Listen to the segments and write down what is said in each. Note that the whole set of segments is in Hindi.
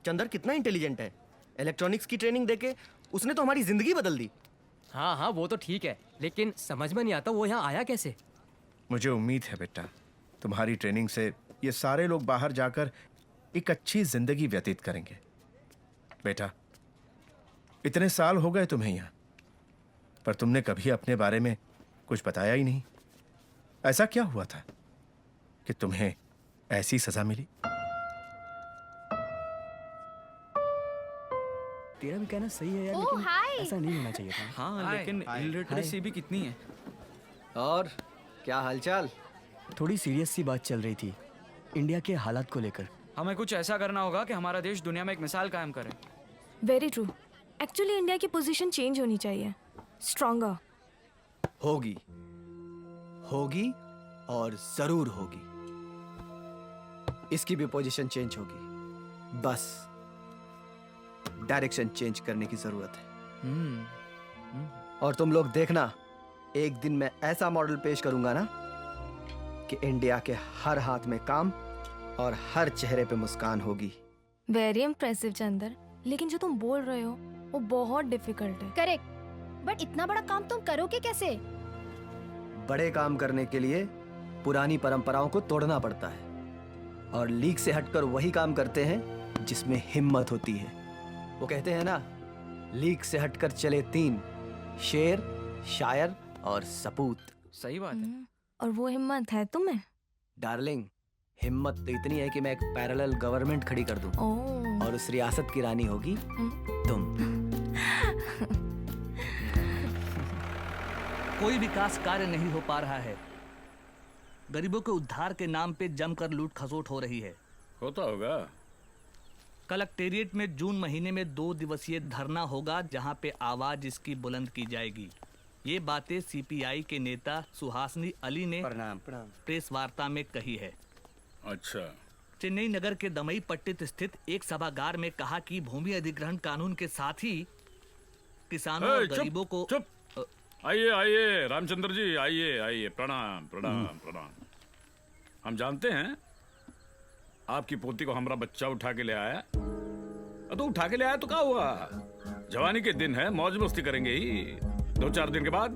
चंदर कितना इंटेलिजेंट है। इलेक्ट्रॉनिक्स की ट्रेनिंग देके उसने तो हमारी जिंदगी बदल दी। हाँ हाँ वो तो ठीक है, लेकिन समझ में नहीं आता वो यहाँ आया कैसे। मुझे उम्मीद है बेटा, तुम्हारी ट्रेनिंग से ये सारे लोग बाहर जाकर एक अच्छी जिंदगी व्यतीत करेंगे। बेटा, इतने साल हो गए तुम्हें यहाँ, पर तुमने कभी अपने बारे में कुछ बताया ही नहीं। ऐसा क्या हुआ था कि तुम्हें ऐसी सजा मिली? तेरा भी कहना सही है यार, ओह, लेकिन हाय। ऐसा नहीं होना चाहिए था। हाँ लेकिन इलिटरेसी भी कितनी है। और क्या हालचाल? थोड़ी सीरियस सी बात चल रही थी इंडिया के हालात को लेकर। हमें कुछ ऐसा करना होगा कि हमारा देश दुनिया में एक मिसाल कायम करे। Very true. एक्चुअली इंडिया की पोजीशन चेंज होनी चाहिए, स्ट्रॉन्गर। होगी होगी और जरूर होगी। इसकी भी पोजीशन चेंज होगी, बस डायरेक्शन चेंज करने की जरूरत है। और तुम लोग देखना, एक दिन मैं ऐसा मॉडल पेश करूंगा ना कि इंडिया के हर हाथ में काम और हर चेहरे पे मुस्कान होगी। वेरी इम्प्रेसिव चंदर, लेकिन जो तुम बोल रहे हो वो बहुत डिफिकल्ट है। करेक्ट, बट इतना बड़ा काम तुम करोगे कैसे? बड़े काम करने के लिए पुरानी परंपराओं को तोड़ना पड़ता है और लीक से हटकर वही काम करते हैं जिसमें हिम्मत होती है। वो कहते हैं ना, लीक से हटकर चले तीन, शेर, शायर और सपूत। सही बात है। और वो हिम्मत है तुम्हें? डार्लिंग, हिम्मत तो इतनी है कि मैं एक पैरेलल गवर्नमेंट खड़ी कर दूं ओह। और उस रियासत की रानी होगी तुम। कोई विकास कार्य नहीं हो पा रहा है। गरीबों के उद्धार के नाम पे जमकर लूट खसोट हो रही है। होता होगा। कलेक्टेरिएट में जून महीने में 2 दिवसीय धरना होगा, जहां पे आवाज इसकी बुलंद की जाएगी। ये बातें सीपीआई के नेता सुहासनी अली ने प्रेस वार्ता में कही है। अच्छा। चेन्नई नगर के दमई पट्टित स्थित एक सभागार में कहा कि भूमि अधिग्रहण कानून के साथ ही किसानों और गरीबों को। चुप। आइए आइए रामचंद्र जी, आइए आइए। प्रणाम प्रणाम प्रणाम। हम जानते हैं आपकी पोती को हमारा बच्चा उठा के ले आया। तो उठा के ले आया तो क्या हुआ, जवानी के दिन है, मौज मस्ती करेंगे ही। 2-4 दिन के बाद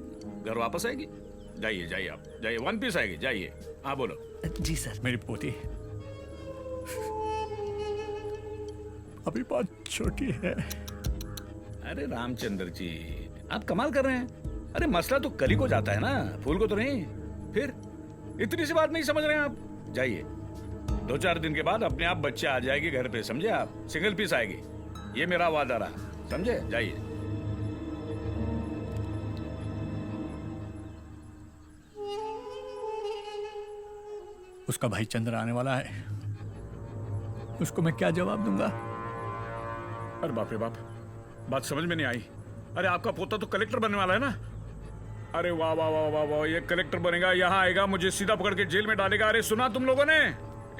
घर वापस आएगी। जाइए जाइए, आप जाइए, 1 पीस आएगी। जाइए। हाँ बोलो। जी सर। मेरी पोती अभी बहुत छोटी है। अरे रामचंद्र जी, आप कमाल कर रहे हैं। अरे मसला तो कली को जाता है ना, फूल को तो नहीं। फिर इतनी सी बात नहीं समझ रहे हैं आप। जाइए, 2-4 दिन के बाद अपने आप बच्चे आ जाएगी घर पे, समझे आप। सिंगल पीस आएगी, ये मेरा वादा रहा, समझे। जाइए। उसका भाई चंद्र आने वाला है, उसको मैं क्या जवाब दूंगा? अरे बाप रे बाप, बात समझ में नहीं आई। अरे आपका पोता तो कलेक्टर बनने वाला है ना। अरे वाह वाह वाह वाह वाह, ये कलेक्टर बनेगा, यहाँ आएगा, मुझे सीधा पकड़ के जेल में डालेगा। अरे सुना तुम लोगों ने,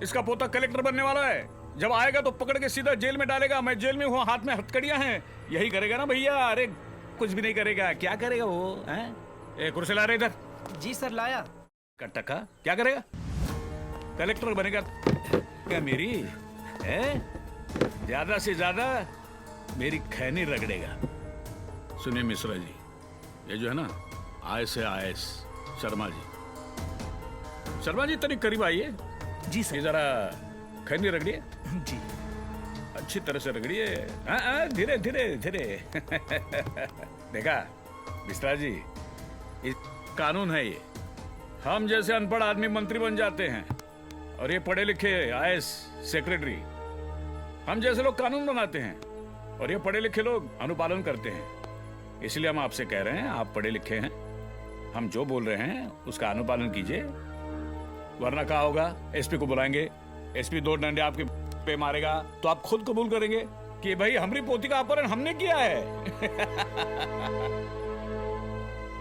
इसका पोता कलेक्टर बनने वाला है। जब आएगा तो पकड़ के सीधा जेल में डालेगा। मैं जेल में हूँ, हाथ में हथकड़ियां हैं। यही करेगा ना भैया? अरे कुछ भी नहीं करेगा। क्या करेगा वो? हैं? कुर्सी ला रहे इधर। जी सर, लाया। टका क्या करेगा? कलेक्टर बनेगा क्या मेरी है? ज्यादा से ज्यादा मेरी खैनी रगड़ेगा। सुनिए मिश्रा जी, ये जो है ना IAS शर्मा जी, शर्मा जी तनिक करीब आइए। जी ये सर। जरा खैनी रगड़िए, जी। अच्छी तरह से रगड़िए। हाँ, धीरे धीरे धीरे। देखा मिश्रा जी, ये कानून है ये। हम जैसे अनपढ़ आदमी मंत्री बन जाते हैं और ये पढ़े लिखे IAS सेक्रेटरी। हम जैसे लोग कानून बनाते हैं और ये पढ़े लिखे लोग अनुपालन करते हैं। इसलिए हम आपसे कह रहे हैं, आप पढ़े लिखे हैं, हम जो बोल रहे हैं उसका अनुपालन कीजिए, वरना क्या होगा, SP को बुलाएंगे, SP 2 डंडे आपके पे मारेगा तो आप खुद कबूल करेंगे कि भाई हमारी पोती का अपहरण हमने किया है।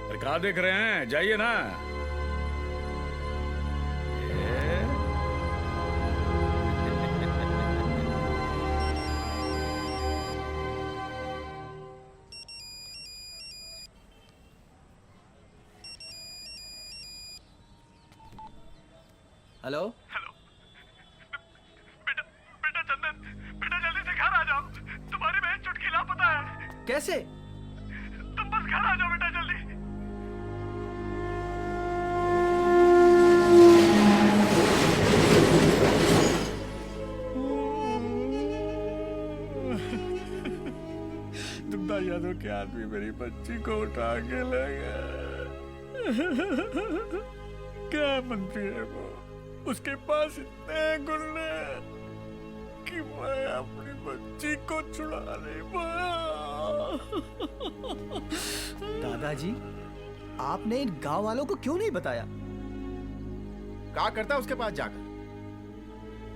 अरे कहाँ देख रहे हैं, जाइए ना। हेलो। बेटा चंदन, बेटा जल्दी से घर आ जाओ, तुम्हारी बहन चुटकी लापता है। कैसे? तुम बस घर आ जाओ बेटा जल्दी। दुग्धा यादव के आदमी मेरी बच्ची को उठा के ले गया। क्या मंत्री है वो, उसके पास इतने गुंडे कि मैं अपनी बच्ची को छुड़ा नहीं पाया। दादाजी, आपने इन गांव वालों को क्यों नहीं बताया? क्या करता उसके पास जाकर?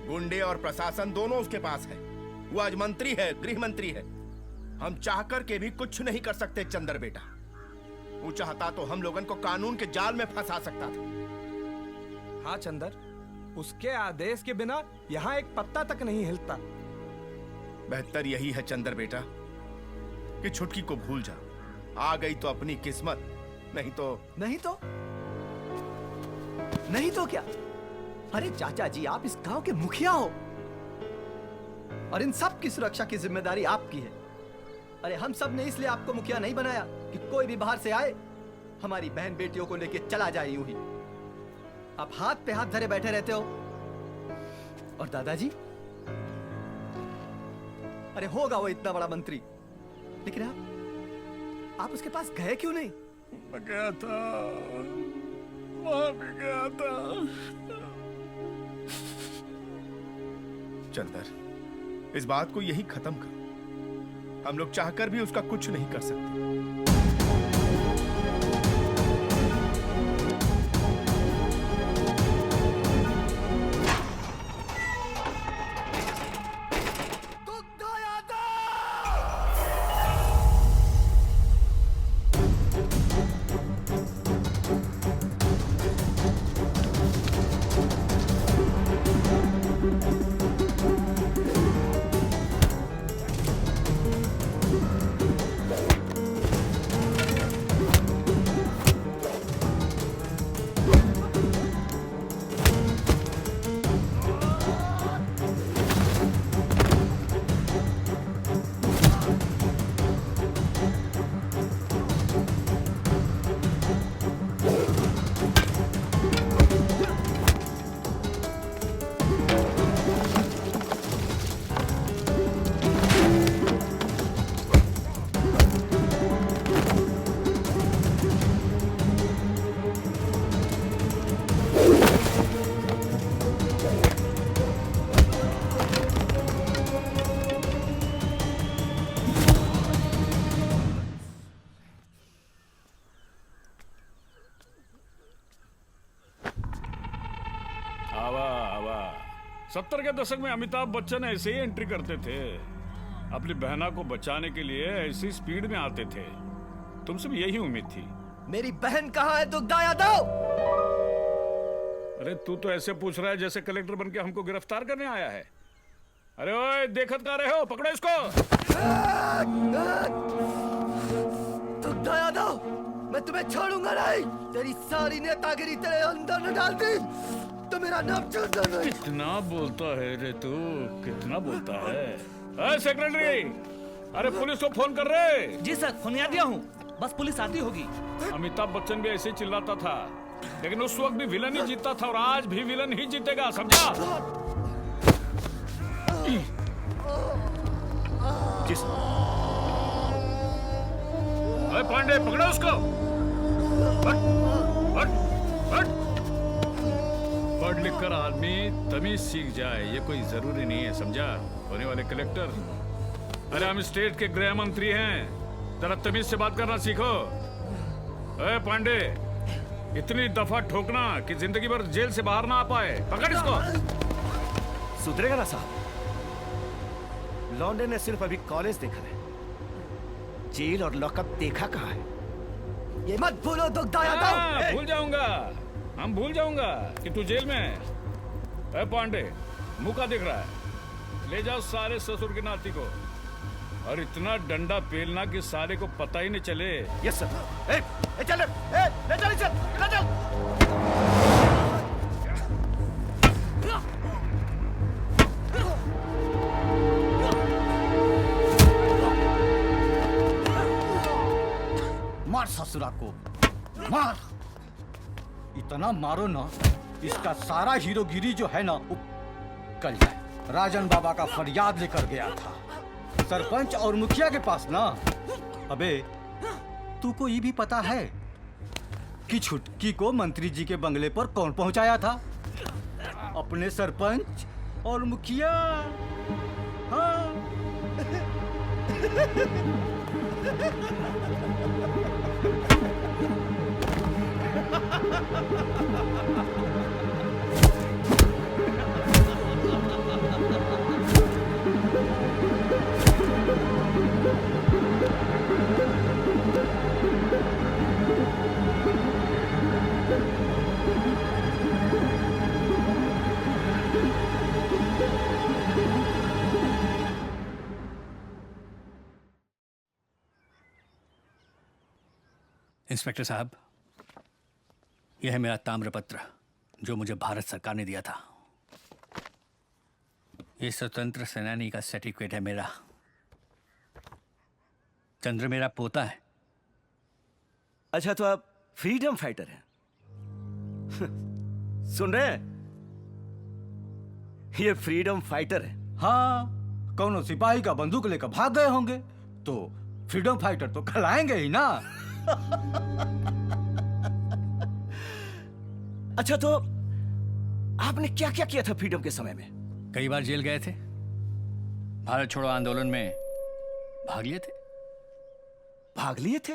गुंडे और प्रशासन दोनों उसके पास है। वो आज मंत्री है, गृह मंत्री है। हम चाहकर के भी कुछ नहीं कर सकते चंदर बेटा। वो चाहता तो हम लोगन को कानून के जाल में फंसा सकता था। हाँ चंदर, उसके आदेश के बिना यहाँ एक पत्ता तक नहीं हिलता। बेहतर यही है चंदर बेटा कि छुटकी को भूल जा। आ गई तो अपनी किस्मत, नहीं तो क्या? अरे चाचा जी, आप इस गांव के मुखिया हो और इन सब की सुरक्षा की जिम्मेदारी आपकी है। अरे हम सब ने इसलिए आपको मुखिया नहीं बनाया कि कोई भी बाहर से आए हमारी बहन बेटियों को लेके चला जाए यूं ही। आप हाथ पे हाथ धरे बैठे रहते हो। और दादाजी, अरे होगा वो इतना बड़ा मंत्री, लेकिन आप उसके पास गए क्यों नहीं? मैं गया था, वहां भी गया था। चंदर, इस बात को यही खत्म कर। हम लोग चाहकर भी उसका कुछ नहीं कर सकते। आवा आवा, 70 के दशक में अमिताभ बच्चन ऐसे ही एंट्री करते थे। अपनी बहना को बचाने के लिए ऐसी स्पीड में आते थे। तुमसे भी यही उम्मीद थी। मेरी बहन कहाँ है दुग्धा यादव? अरे तू तो ऐसे पूछ रहा है जैसे कलेक्टर बनके हमको गिरफ्तार करने आया है। अरे ओए, देखत का रहे हो, पकड़ो इसको। दुग्धा यादव, मैं तुम्हें छोड़ूंगा नहीं। तेरी सारी नेतागिरी तेरे अंदर न डाल दी तो मेरा नाम चंदन नहीं। कितना बोलता है रे तू, कितना बोलता है। अरे सेक्रेटरी, अरे पुलिस को फोन कर रहे। जी सर, फोन दिया हूँ, बस पुलिस आती होगी। अमिताभ बच्चन भी ऐसे ही चिल्लाता था, लेकिन उस वक्त भी विलन ही जीतता था और आज भी विलन ही जीतेगा, समझा? अरे पांडे, पकड़ो उसको। हट, हट, हट। पढ़ लिख कर आदमी तमीज सीख जाए, ये कोई जरूरी नहीं है, समझा? होने वाले कलेक्टर, अरे हम स्टेट के गृह मंत्री हैं, जरा तमीज से बात करना सीखो। अरे पांडे, इतनी दफा ठोकना कि जिंदगी भर जेल से बाहर ना आ पाए। पकड़ इसको। सुधरेगा ना साहब? लौंडे ने सिर्फ अभी कॉलेज देखा है, जेल और लॉकअप देखा कहाँ है? ये मत भूलो दुखदाया हाँ, भूल जाऊंगा, हम भूल जाऊंगा कि तू जेल में है। अरे पांडे, मुंह का दिख रहा है, ले जाओ सारे ससुर की नाती को और इतना डंडा पेलना कि सारे को पता ही नहीं चले। Yes sir. ए चल, ले चल, ले चल। मार ससुरा को, मार, इतना मारो ना इसका सारा हीरोगिरी जो है ना वो कल जाए। राजन बाबा का फरियाद लेकर गया था सरपंच और मुखिया के पास ना। अबे तू को ये भी पता है कि छुटकी को मंत्री जी के बंगले पर कौन पहुंचाया था? अपने सरपंच और मुखिया। हाँ। इंस्पेक्टर साहब, यह है मेरा ताम्रपत्र जो मुझे भारत सरकार ने दिया था। ये स्वतंत्र सेनानी का सर्टिफिकेट है मेरा। चंद्र मेरा पोता है। अच्छा, तो आप फ्रीडम फाइटर हैं? सुन रहे हैं? ये फ्रीडम फाइटर है। हाँ, कौनो सिपाही का बंदूक लेकर भाग गए होंगे तो फ्रीडम फाइटर तो कहलाएंगे ही ना। अच्छा, तो आपने क्या क्या किया था फ्रीडम के समय में? कई बार जेल गए थे, भारत छोड़ो आंदोलन में भाग लिए थे। भाग लिए थे?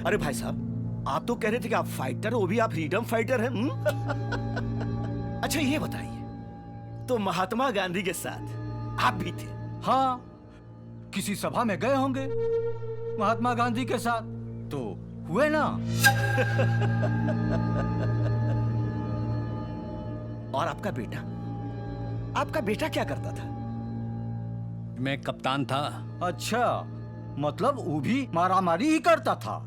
अरे भाई साहब, आप तो कह रहे थे कि आप फाइटर हो, वो भी आप फ्रीडम फाइटर हैं। अच्छा ये बताइए, तो महात्मा गांधी के साथ आप भी थे? हाँ, किसी सभा में गए होंगे महात्मा गांधी के साथ तो हुए ना। और आपका बेटा क्या करता था? मैं कप्तान था। अच्छा, मतलब वो भी मारामारी ही करता था।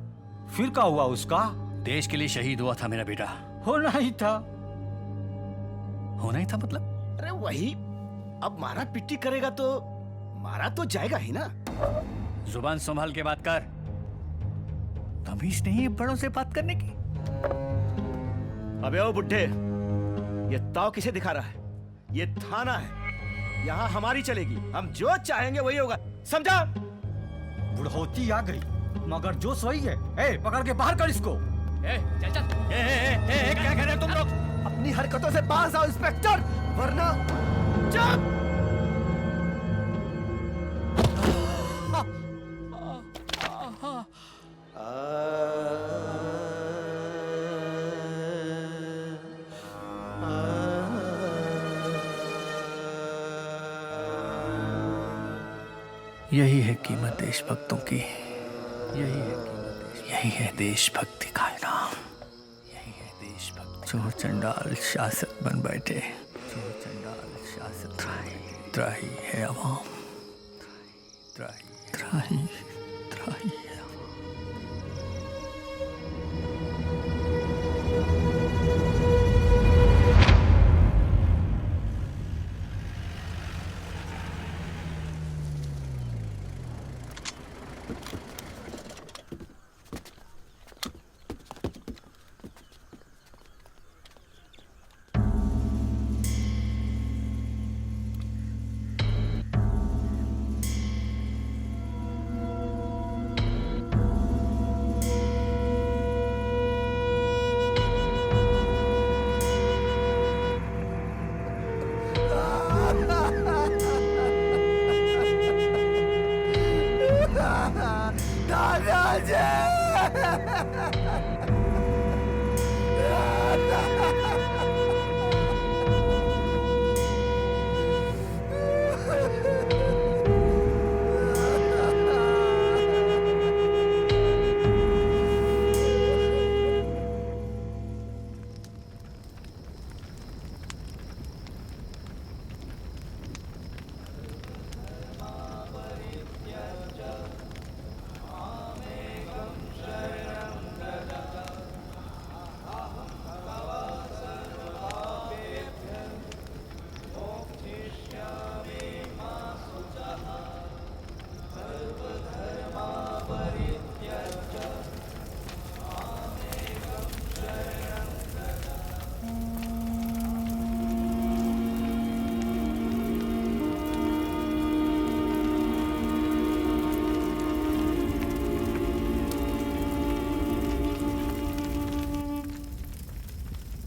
फिर क्या हुआ उसका? देश के लिए शहीद हुआ था मेरा बेटा। होना ही था। होना ही था मतलब? अरे वही, अब मारा पिट्टी करेगा तो मारा तो जाएगा ही ना। जुबान संभाल के बात कर। तमीज नहीं है बड़ों से बात करने की। अबे ओ बुड्ढे, ये ताव किसे दिखा रहा है? ये थाना है, यहाँ हमारी चलेगी। हम जो चाहेंगे वही होगा, समझा? बुढ़ौती आ गई मगर जोश वही है। ए, पकड़ के बाहर कर इसको। चल चल। क्या कर रहे हो तुम लोग? अपनी हरकतों से बाज आओ इंस्पेक्टर, वरना चुप। यही है कीमत देशभक्तों की। यही है देशभक्ति का इनाम। यही है देशभक्ति। चोर चंडाल शासक बन बैठे, त्राही है अवाम, त्राही है।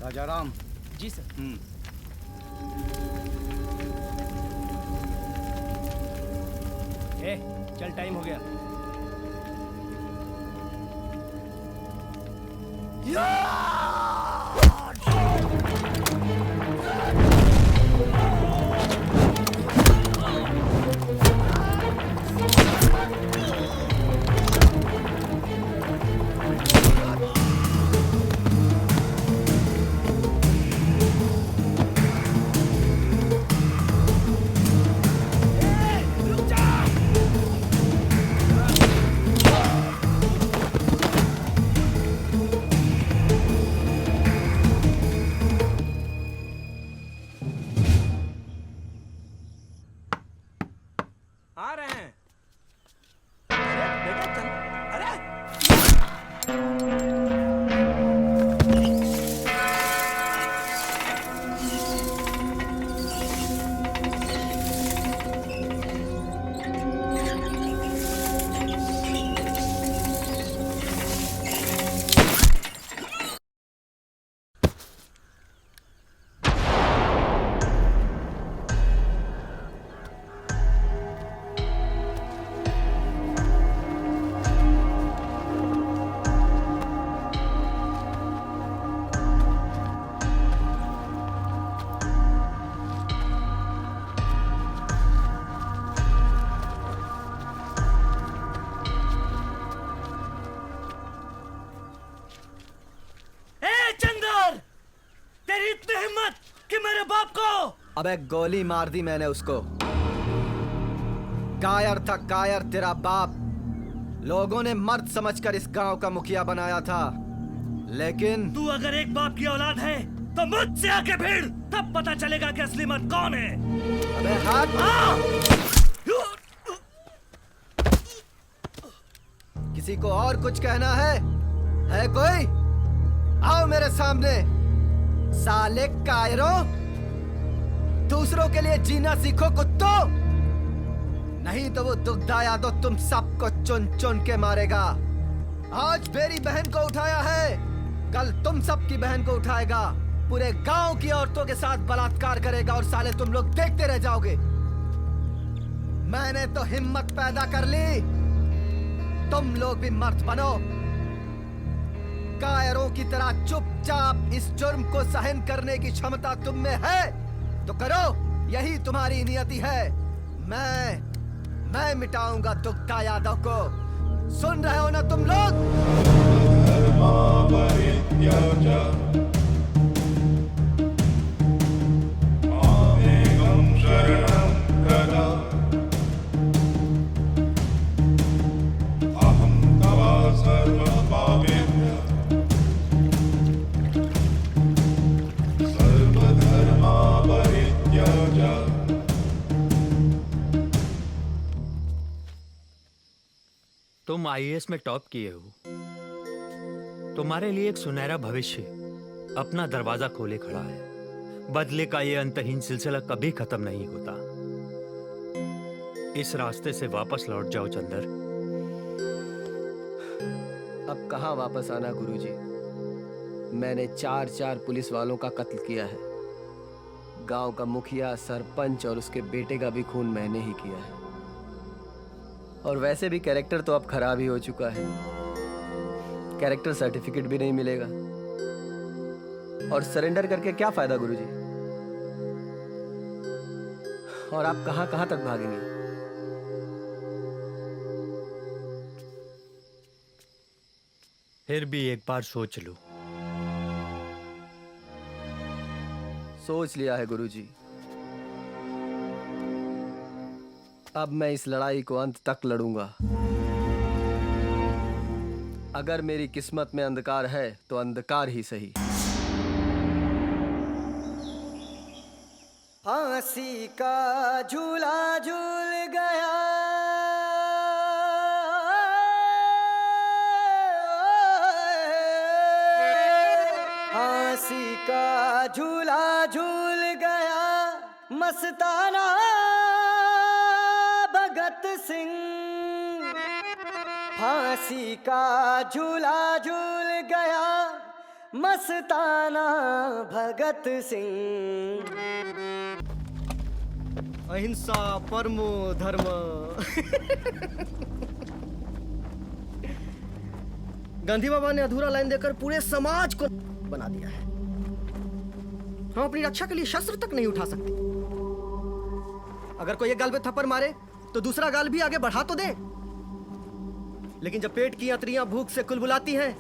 राजा राम। जी सर। चल टाइम हो गया। आ रहे हैं। अरे बेटा चल। अरे चंदर, तेरी इतनी हिम्मत कि मेरे बाप को। अबे गोली मार दी मैंने उसको। कायर था कायर तेरा बाप। लोगों ने मर्द समझकर इस गांव का मुखिया बनाया था, लेकिन तू अगर एक बाप की औलाद है तो मुझसे आके भिड़, तब पता चलेगा कि असली मर्द कौन है। अबे हाथ। किसी को और कुछ कहना है कोई? आओ मेरे सामने। साले कायरों, दूसरों के लिए जीना सीखो कुत्तों, नहीं तो वो दुग्धा यादव तुम सबको चुन चुन के मारेगा। आज मेरी बहन को उठाया है, कल तुम सबकी बहन को उठाएगा, पूरे गांव की औरतों के साथ बलात्कार करेगा और साले तुम लोग देखते रह जाओगे। मैंने तो हिम्मत पैदा कर ली, तुम लोग भी मर्द बनो। कायरों की तरह चुपचाप इस जुर्म को सहन करने की क्षमता तुम में है तो करो, यही तुम्हारी नियति है। मैं मिटाऊंगा दुग्धा यादव को। सुन रहे हो ना तुम लोग? तुम आईएएस में टॉप किए हो, तुम्हारे लिए एक सुनहरा भविष्य अपना दरवाजा खोले खड़ा है। बदले का ये अंतहीन सिलसिला कभी खत्म नहीं होता। इस रास्ते से वापस लौट जाओ चंदर। अब कहां वापस आना गुरुजी? मैंने 4 पुलिस वालों का कत्ल किया है। गांव का मुखिया, सरपंच और उसके बेटे का भी खून मैंने ही किया है। और वैसे भी कैरेक्टर तो अब खराब ही हो चुका है। कैरेक्टर सर्टिफिकेट भी नहीं मिलेगा। और सरेंडर करके क्या फायदा गुरुजी? और आप कहां कहां तक भागेंगे? फिर भी एक बार सोच लो। सोच लिया है गुरुजी। अब मैं इस लड़ाई को अंत तक लड़ूंगा। अगर मेरी किस्मत में अंधकार है तो अंधकार ही सही। फांसी का झूला झूल गया, फांसी का झूला झूल गया मस्ताना भगत सिंह। फांसी का झूला झूल गया मस्ताना भगत सिंह, अहिंसा परमो धर्म। गांधी बाबा ने अधूरा लाइन देकर पूरे समाज को बना दिया है। हम अपनी रक्षा के लिए शस्त्र तक नहीं उठा सकते। अगर कोई एक गाल पे थप्पड़ मारे तो दूसरा गाल भी आगे बढ़ा तो दे, लेकिन जब पेट की अंतड़ियां भूख से कुलबुलाती हैं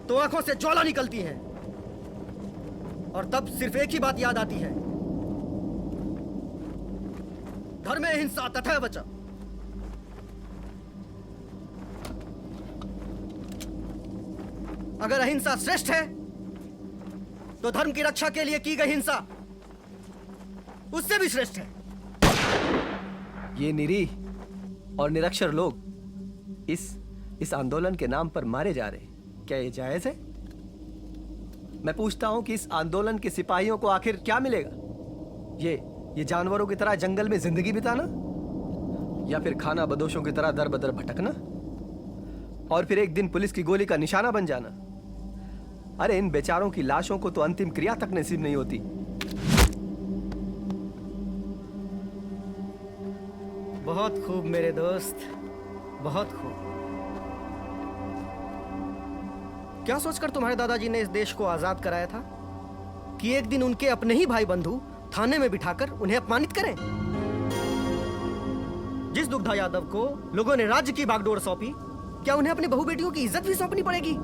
तो आंखों से ज्वाला निकलती है, और तब सिर्फ एक ही बात याद आती है, धर्म हिंसा तथा बचा। अगर अहिंसा श्रेष्ठ है तो धर्म की रक्षा के लिए की गई हिंसा उससे भी श्रेष्ठ है। ये निरीह और निरक्षर लोग इस आंदोलन के नाम पर मारे जा रहे हैं, क्या ये जायज है? मैं पूछता हूं कि इस आंदोलन के सिपाहियों को आखिर क्या मिलेगा? ये जानवरों की तरह जंगल में जिंदगी बिताना, या फिर खाना बदोशों की तरह दर बदर भटकना, और फिर एक दिन पुलिस की गोली का निशाना बन जाना? अरे इन बेचारों की लाशों को तो अंतिम क्रिया तक नसीब नहीं होती। बहुत खूब मेरे दोस्त, बहुत खूब। क्या सोचकर तुम्हारे दादाजी ने इस देश को आजाद कराया था कि एक दिन उनके अपने ही भाई बंधु थाने में बिठाकर उन्हें अपमानित करें? जिस दुग्धा यादव को लोगों ने राज्य की बागडोर सौंपी, क्या उन्हें अपनी बहू बेटियों की इज्जत भी सौंपनी पड़ेगी?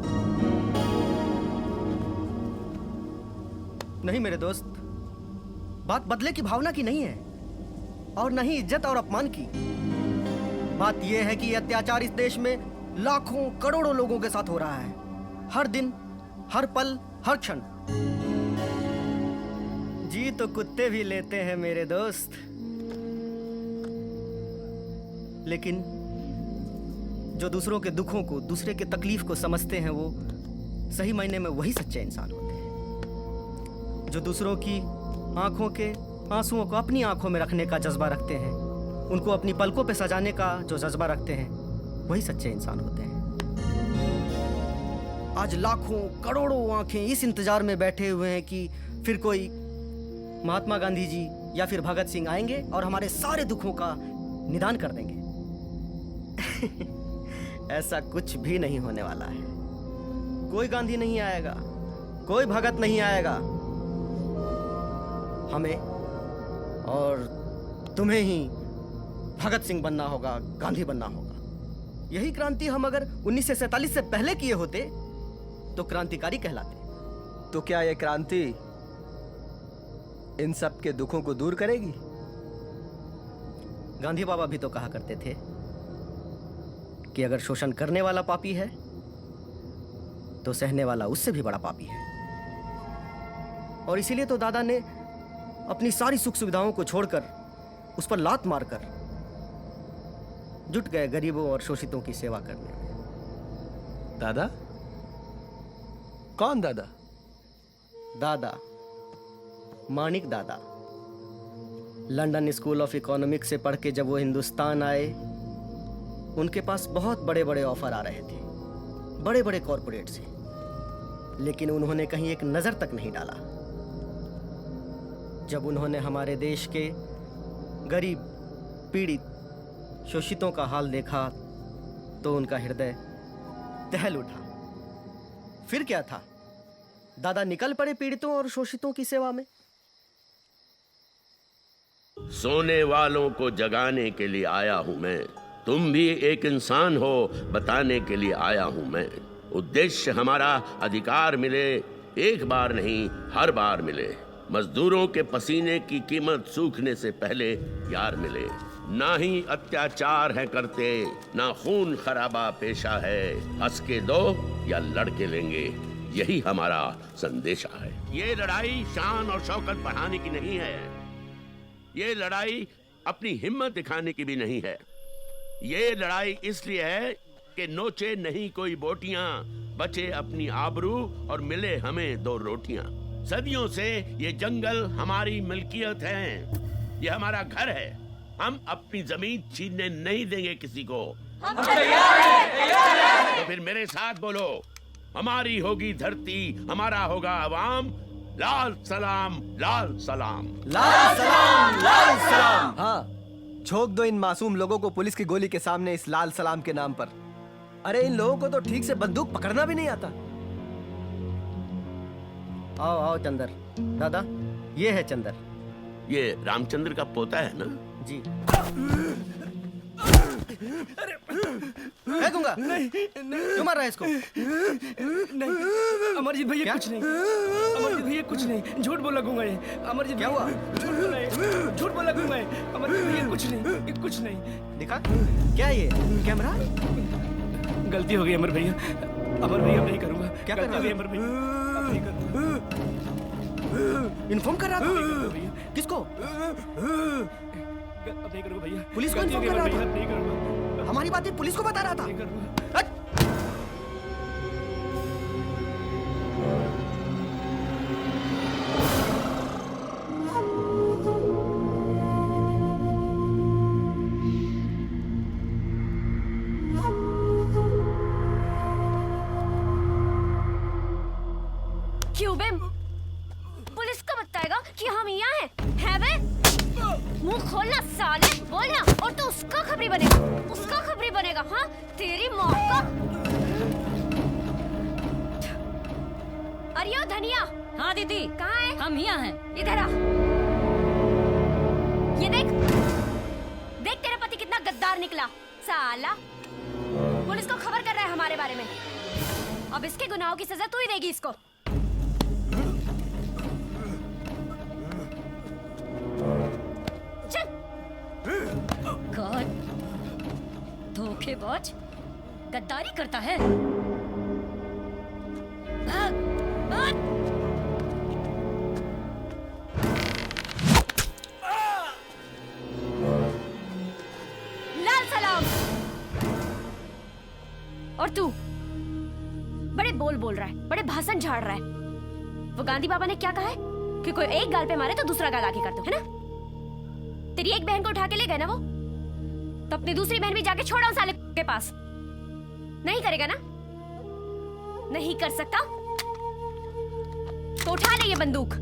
नहीं मेरे दोस्त, बात बदले की भावना की नहीं है, और नहीं इज्जत और अपमान की। बात यह है कि यह अत्याचार इस देश में लाखों करोड़ों लोगों के साथ हो रहा है, हर दिन, हर पल, हर क्षण। जी तो कुत्ते भी लेते हैं मेरे दोस्त, लेकिन जो दूसरों के दुखों को, दूसरे के तकलीफ को समझते हैं, वो सही मायने में वही सच्चे इंसान होते हैं। जो दूसरों की आंखों के आंसुओं को अपनी आंखों में रखने का जज्बा रखते हैं, उनको अपनी पलकों पे सजाने का जो जज्बा रखते हैं, वही सच्चे इंसान होते हैं। आज लाखों करोड़ों आंखें इस इंतजार में बैठे हुए हैं कि फिर कोई महात्मा गांधी जी या फिर भगत सिंह आएंगे और हमारे सारे दुखों का निदान कर देंगे। ऐसा कुछ भी नहीं होने वाला है। कोई गांधी नहीं आएगा, कोई भगत नहीं आएगा। हमें और तुम्हें ही भगत सिंह बनना होगा, गांधी बनना होगा। यही क्रांति हम अगर 1947 से पहले किए होते तो क्रांतिकारी कहलाते। तो क्या यह क्रांति इन सब के दुखों को दूर करेगी? गांधी बाबा भी तो कहा करते थे कि अगर शोषण करने वाला पापी है तो सहने वाला उससे भी बड़ा पापी है। और इसीलिए तो दादा ने अपनी सारी सुख सुविधाओं को छोड़कर उस पर लात मारकर जुट गए गरीबों और शोषितों की सेवा करने में। दादा? कौन दादा? दादा माणिक दादा। लंदन स्कूल ऑफ इकोनॉमिक्स से पढ़ के जब वो हिंदुस्तान आए, उनके पास बहुत बड़े बड़े ऑफर आ रहे थे, बड़े बड़े कॉरपोरेट से, लेकिन उन्होंने कहीं एक नजर तक नहीं डाला। जब उन्होंने हमारे देश के गरीब, पीड़ित, शोषितों का हाल देखा तो उनका हृदय दहल उठा। फिर क्या था, दादा निकल पड़े पीड़ितों और शोषितों की सेवा में। सोने वालों को जगाने के लिए आया हूं मैं, तुम भी एक इंसान हो बताने के लिए आया हूं मैं। उद्देश्य हमारा अधिकार मिले, एक बार नहीं हर बार मिले। मजदूरों के पसीने की कीमत सूखने से पहले यार मिले। ना ही अत्याचार है करते, ना खून खराबा पेशा है। हंस के दो या लड़के लेंगे, यही हमारा संदेशा है। ये लड़ाई शान और शौकत बढ़ाने की नहीं है, ये लड़ाई अपनी हिम्मत दिखाने की भी नहीं है। ये लड़ाई इसलिए है कि नोचे नहीं कोई बोटियां, बचे अपनी आबरू और मिले हमें दो रोटियां। सदियों से ये जंगल हमारी मिल्कियत है, ये हमारा घर है। हम अपनी जमीन छीनने नहीं देंगे किसी को। हम तैयार हैं, तैयार हैं। तो फिर मेरे साथ बोलो, हमारी होगी धरती, हमारा होगा अवाम। लाल सलाम, लाल सलाम। लाल सलाम, लाल सलाम। हाँ, झोंक दो इन मासूम लोगों को पुलिस की गोली के सामने इस लाल सलाम के नाम पर। अरे इन लोगों को तो ठीक से बंदूक पकड़ना भी नहीं आता। आओ आओ चंदर। दादा, ये है चंदर। ये रामचंद्र का पोता है ना? जी। फेंकूंगा। नहीं, क्यों मार रहा है इसको? नहीं, अमरजीत भैया कुछ नहीं। अमरजीत भैया कुछ नहीं, झूठ बोला गूंगा ये। अमरजीत क्या हुआ? झूठ बोला ये, झूठ बोला गूंगा ये। अमरजीत भैया कुछ नहीं, ये कुछ नहीं। दिखा क्या ये कैमरा? गलती हो गई अमर भैया। अमर भैया नहीं करूंगा। क्या कर रहा है अमर भैया? अब नहीं करूंगा। इन्फॉर्म कर रहा था? किसको? अब नहीं करूंगा भैया। पुलिस को इन्फॉर्म कर रहा था? नहीं करूंगा। हमारी बातें पुलिस को बता रहा था? नहीं करूंगा। क्यों बे? पुलिस को बताएगा कि हम यहाँ हैं बे? मुंह खोलना साले, बोलना। और तू उसका खबरी बनेगा, उसका खबरी बनेगा। हाँ, तेरी माँ का। अरे ओ धनिया। हाँ दीदी। कहाँ है? हम यहाँ हैं। इधर आ। ये देख, देख तेरा पति कितना गद्दार निकला साला। पुलिस को खबर कर रहा है हमारे बारे में। अब इसके गुनाहों की सजा तू ही देगी इसको। कौन धोखेबाज गद्दारी करता है? भाग, भाग। लाल सलाम। और तू बड़े बोल रहा है, बड़े भाषण झाड़ रहा है। वो गांधी बाबा ने क्या कहा है कि कोई एक गाल पे मारे तो दूसरा गाल आके कर दो, है ना? तेरी एक बहन को उठा के ले गए ना वो, तो अपनी दूसरी बहन भी जाके छोड़ा उस साले के पास। नहीं करेगा ना? नहीं कर सकता तो उठा ले ये बंदूक।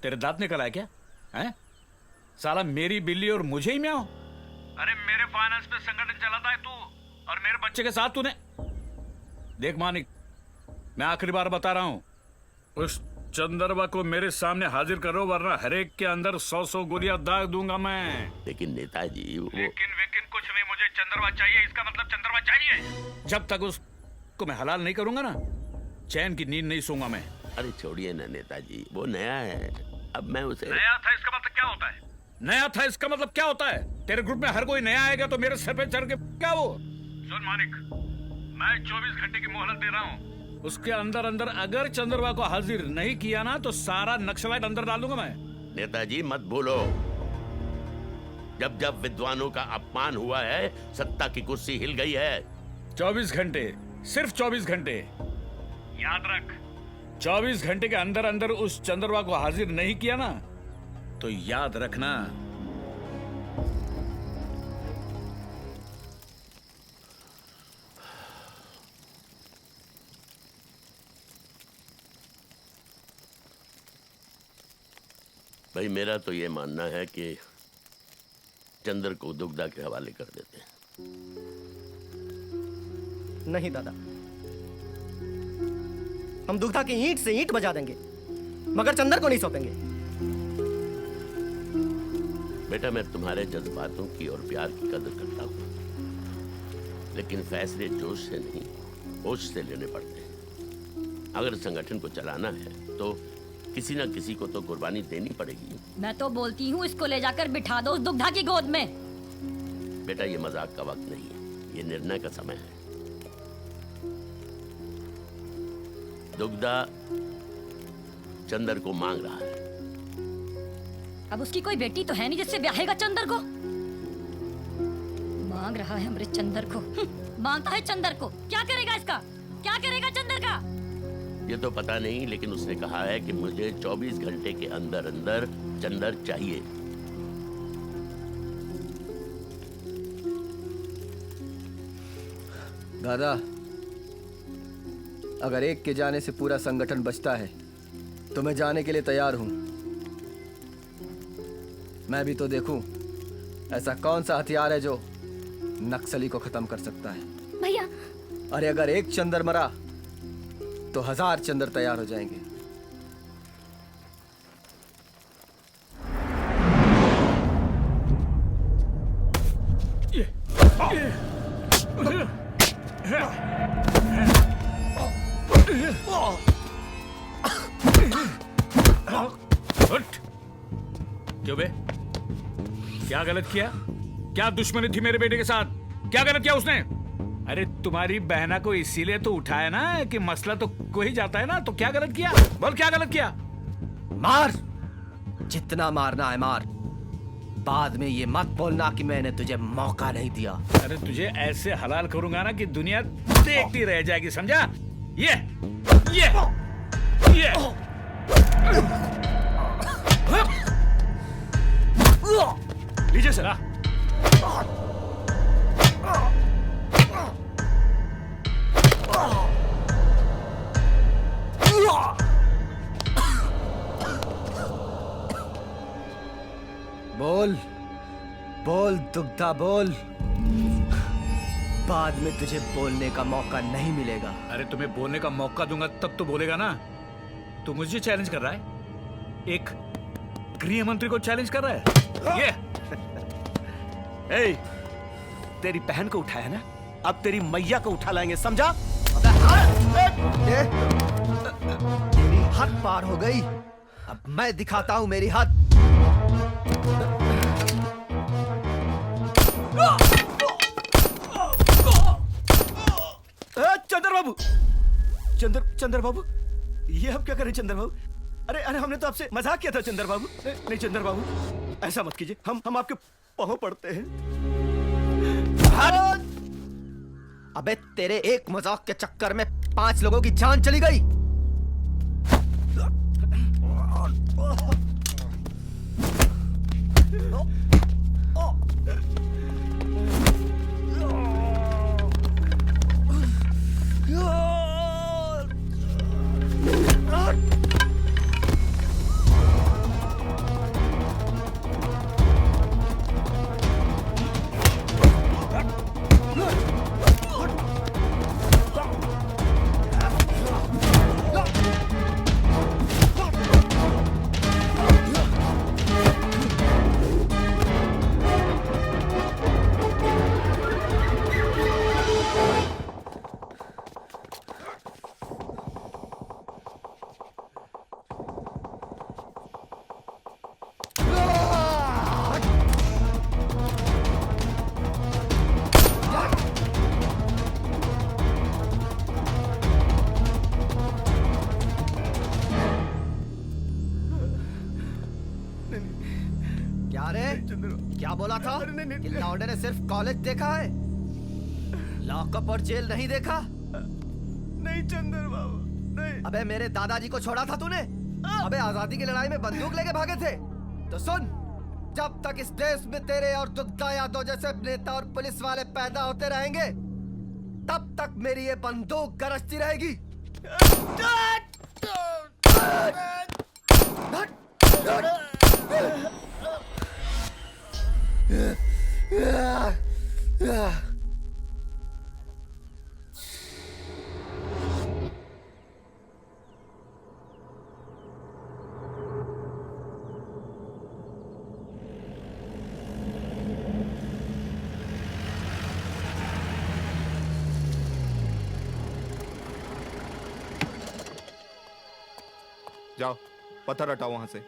तेरे दांत निकल आया क्या? हैं? साला मेरी बिल्ली और मुझे ही म्याऊं? अरे मेरे फाइनेंस पे संगठन चलाता है तू, और मेरे बच्चे के साथ तूने। देख मानिक, मैं आखिरी बार बता रहा हूं, उस चंद्रबा को मेरे सामने हाजिर करो, वरना हरेक के अंदर 100 गोलियां दाग दूंगा मैं। लेकिन नेताजी वो... लेकिन कुछ नहीं, मुझे चंद्रबा चाहिए। इसका मतलब चंद्रबा चाहिए। जब तक उसको मैं हलाल नहीं करूंगा ना, चैन की नींद नहीं सोऊंगा मैं। अरे छोड़िए ना नेताजी, वो नया है। अब मैं उसे... नया था इसका मतलब क्या होता है? नया था इसका मतलब क्या होता है? तेरे ग्रुप में हर कोई नया आएगा तो मेरे सर पे चढ़ के क्या वो? सुन मानिक, मैं 24 घंटे की मोहलत दे रहा हूँ। उसके अंदर अंदर अगर चंद्रबा को हाजिर नहीं किया ना तो सारा नक्सलाइट अंदर डाल दूंगा मैं। नेताजी मत भूलो, जब जब विद्वानों का अपमान हुआ है सत्ता की कुर्सी हिल गई है। 24 घंटे, सिर्फ 24 घंटे। याद रख, 24 घंटे के अंदर अंदर उस चंद्रबा को हाजिर नहीं किया ना तो याद रखना। भाई मेरा तो ये मानना है कि चंद्र को दुग्धा के हवाले कर देते हैं। नहीं दादा, हम दुग्धा की ईंट से ईंट बजा देंगे मगर चंदर को नहीं सौंपेंगे। बेटा मैं तुम्हारे जज्बातों की और प्यार की कदर करता हूँ, लेकिन फैसले जोश से नहीं होश से लेने पड़ते हैं। अगर संगठन को चलाना है तो किसी ना किसी को तो कुर्बानी देनी पड़ेगी। मैं तो बोलती हूँ इसको ले जाकर बिठा दो उस दुग्धा की गोद में। बेटा ये मजाक का वक्त नहीं है, ये निर्णय का समय है। दुग्धा चंदर को मांग रहा है। अब उसकी कोई बेटी तो है नहीं जिससे ब्याहेगा चंदर को। मांग रहा है अमृत चंदर को। मांगता है चंदर को। क्या करेगा इसका? क्या करेगा चंदर का? ये तो पता नहीं, लेकिन उसने कहा है कि मुझे 24 घंटे के अंदर अंदर चंदर चाहिए। दादा, अगर एक के जाने से पूरा संगठन बचता है तो मैं जाने के लिए तैयार हूं। मैं भी तो देखूं ऐसा कौन सा हथियार है जो नक्सली को खत्म कर सकता है। भैया, अरे अगर एक चंदर मरा तो 1000 चंदर तैयार हो जाएंगे। क्यों बे? क्या गलत किया? क्या दुश्मनी थी मेरे बेटे के साथ? क्या गलत किया उसने? अरे तुम्हारी बहना को इसीलिए तो उठाया ना कि मसला तो कोई जाता है ना। तो क्या गलत किया? बोल क्या गलत किया? मार, जितना मारना है मार। बाद में ये मत बोलना कि मैंने तुझे मौका नहीं दिया। अरे तुझे ऐसे हलाल करूंगा ना कि दुनिया देखती रह जाएगी, समझा? ये लीजिए सर। बोल बोल दुग्धा बोल। बाद में तुझे बोलने का मौका नहीं मिलेगा। अरे तुम्हें बोलने का मौका दूंगा तब तो बोलेगा ना। तू मुझे चैलेंज कर रहा है? एक गृह मंत्री को चैलेंज कर रहा है? ये ए, तेरी बहन को उठाया ना, अब तेरी मैया को उठा लाएंगे, समझा? तेरी हद पार हो गई। अब मैं दिखाता हूं मेरी हद। चंद्र बाबू, चंद्र बाबू, ये अब क्या करें चंद्र बाबू? अरे हमने तो आपसे मजाक किया था चंद्र बाबू। नहीं चंद्र बाबू, ऐसा मत कीजिए। हम आपके पांव पड़ते हैं। अबे तेरे एक मजाक के चक्कर में 5 लोगों की जान चली गई। था कि लौंडे ने सिर्फ कॉलेज देखा है, लॉकअप और जेल नहीं देखा? नहीं चंदर बाबा नहीं। अबे मेरे दादाजी को छोड़ा था तूने? अबे आजादी की लड़ाई में बंदूक लेके भागे थे। तो सुन, जब तक इस देश में तेरे और दुग्धा यादव जैसे नेता और पुलिस वाले पैदा होते रहेंगे, तब तक मेरी ये बंदूक गरजती रहेगी। जाओ, पत्थर हटाओ वहां से।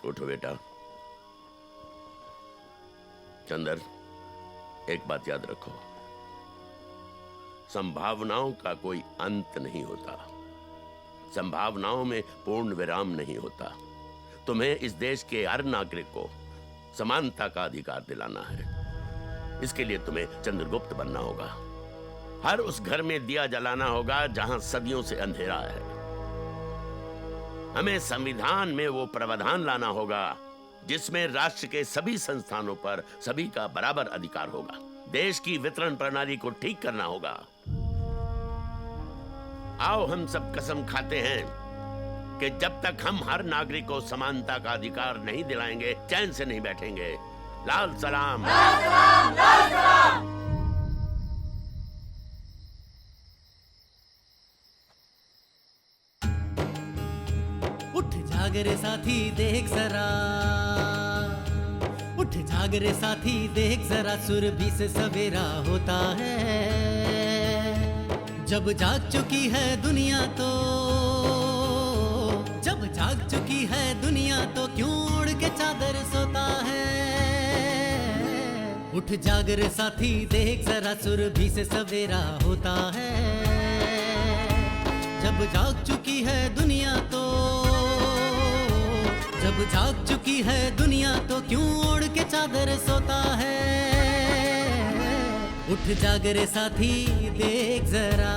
उठो बेटा। चंदर, एक बात याद रखो, संभावनाओं का कोई अंत नहीं होता, संभावनाओं में पूर्ण विराम नहीं होता। तुम्हें इस देश के हर नागरिक को समानता का अधिकार दिलाना है। इसके लिए तुम्हें चंद्रगुप्त बनना होगा। हर उस घर में दिया जलाना होगा जहां सदियों से अंधेरा है। हमें संविधान में वो प्रावधान लाना होगा जिसमें राष्ट्र के सभी संस्थानों पर सभी का बराबर अधिकार होगा। देश की वितरण प्रणाली को ठीक करना होगा। आओ हम सब कसम खाते हैं कि जब तक हम हर नागरिक को समानता का अधिकार नहीं दिलाएंगे, चैन से नहीं बैठेंगे। लाल सलाम, लाल सलाम, लाल सलाम। उठ जाग रे साथी देख जरा, उठ जाग रे साथी देख जरा, सुरभि से सवेरा होता है। जब जाग चुकी है दुनिया तो, जब जाग चुकी है दुनिया तो क्यों ओढ़ के चादर सोता है। उठ जाग रे साथी देख जरा, सुरभि से सवेरा होता है। जब जाग चुकी है दुनिया तो, जब जाग चुकी है दुनिया तो क्यों ओढ़ के चादर सोता है। उठ जाग रे साथी देख जरा।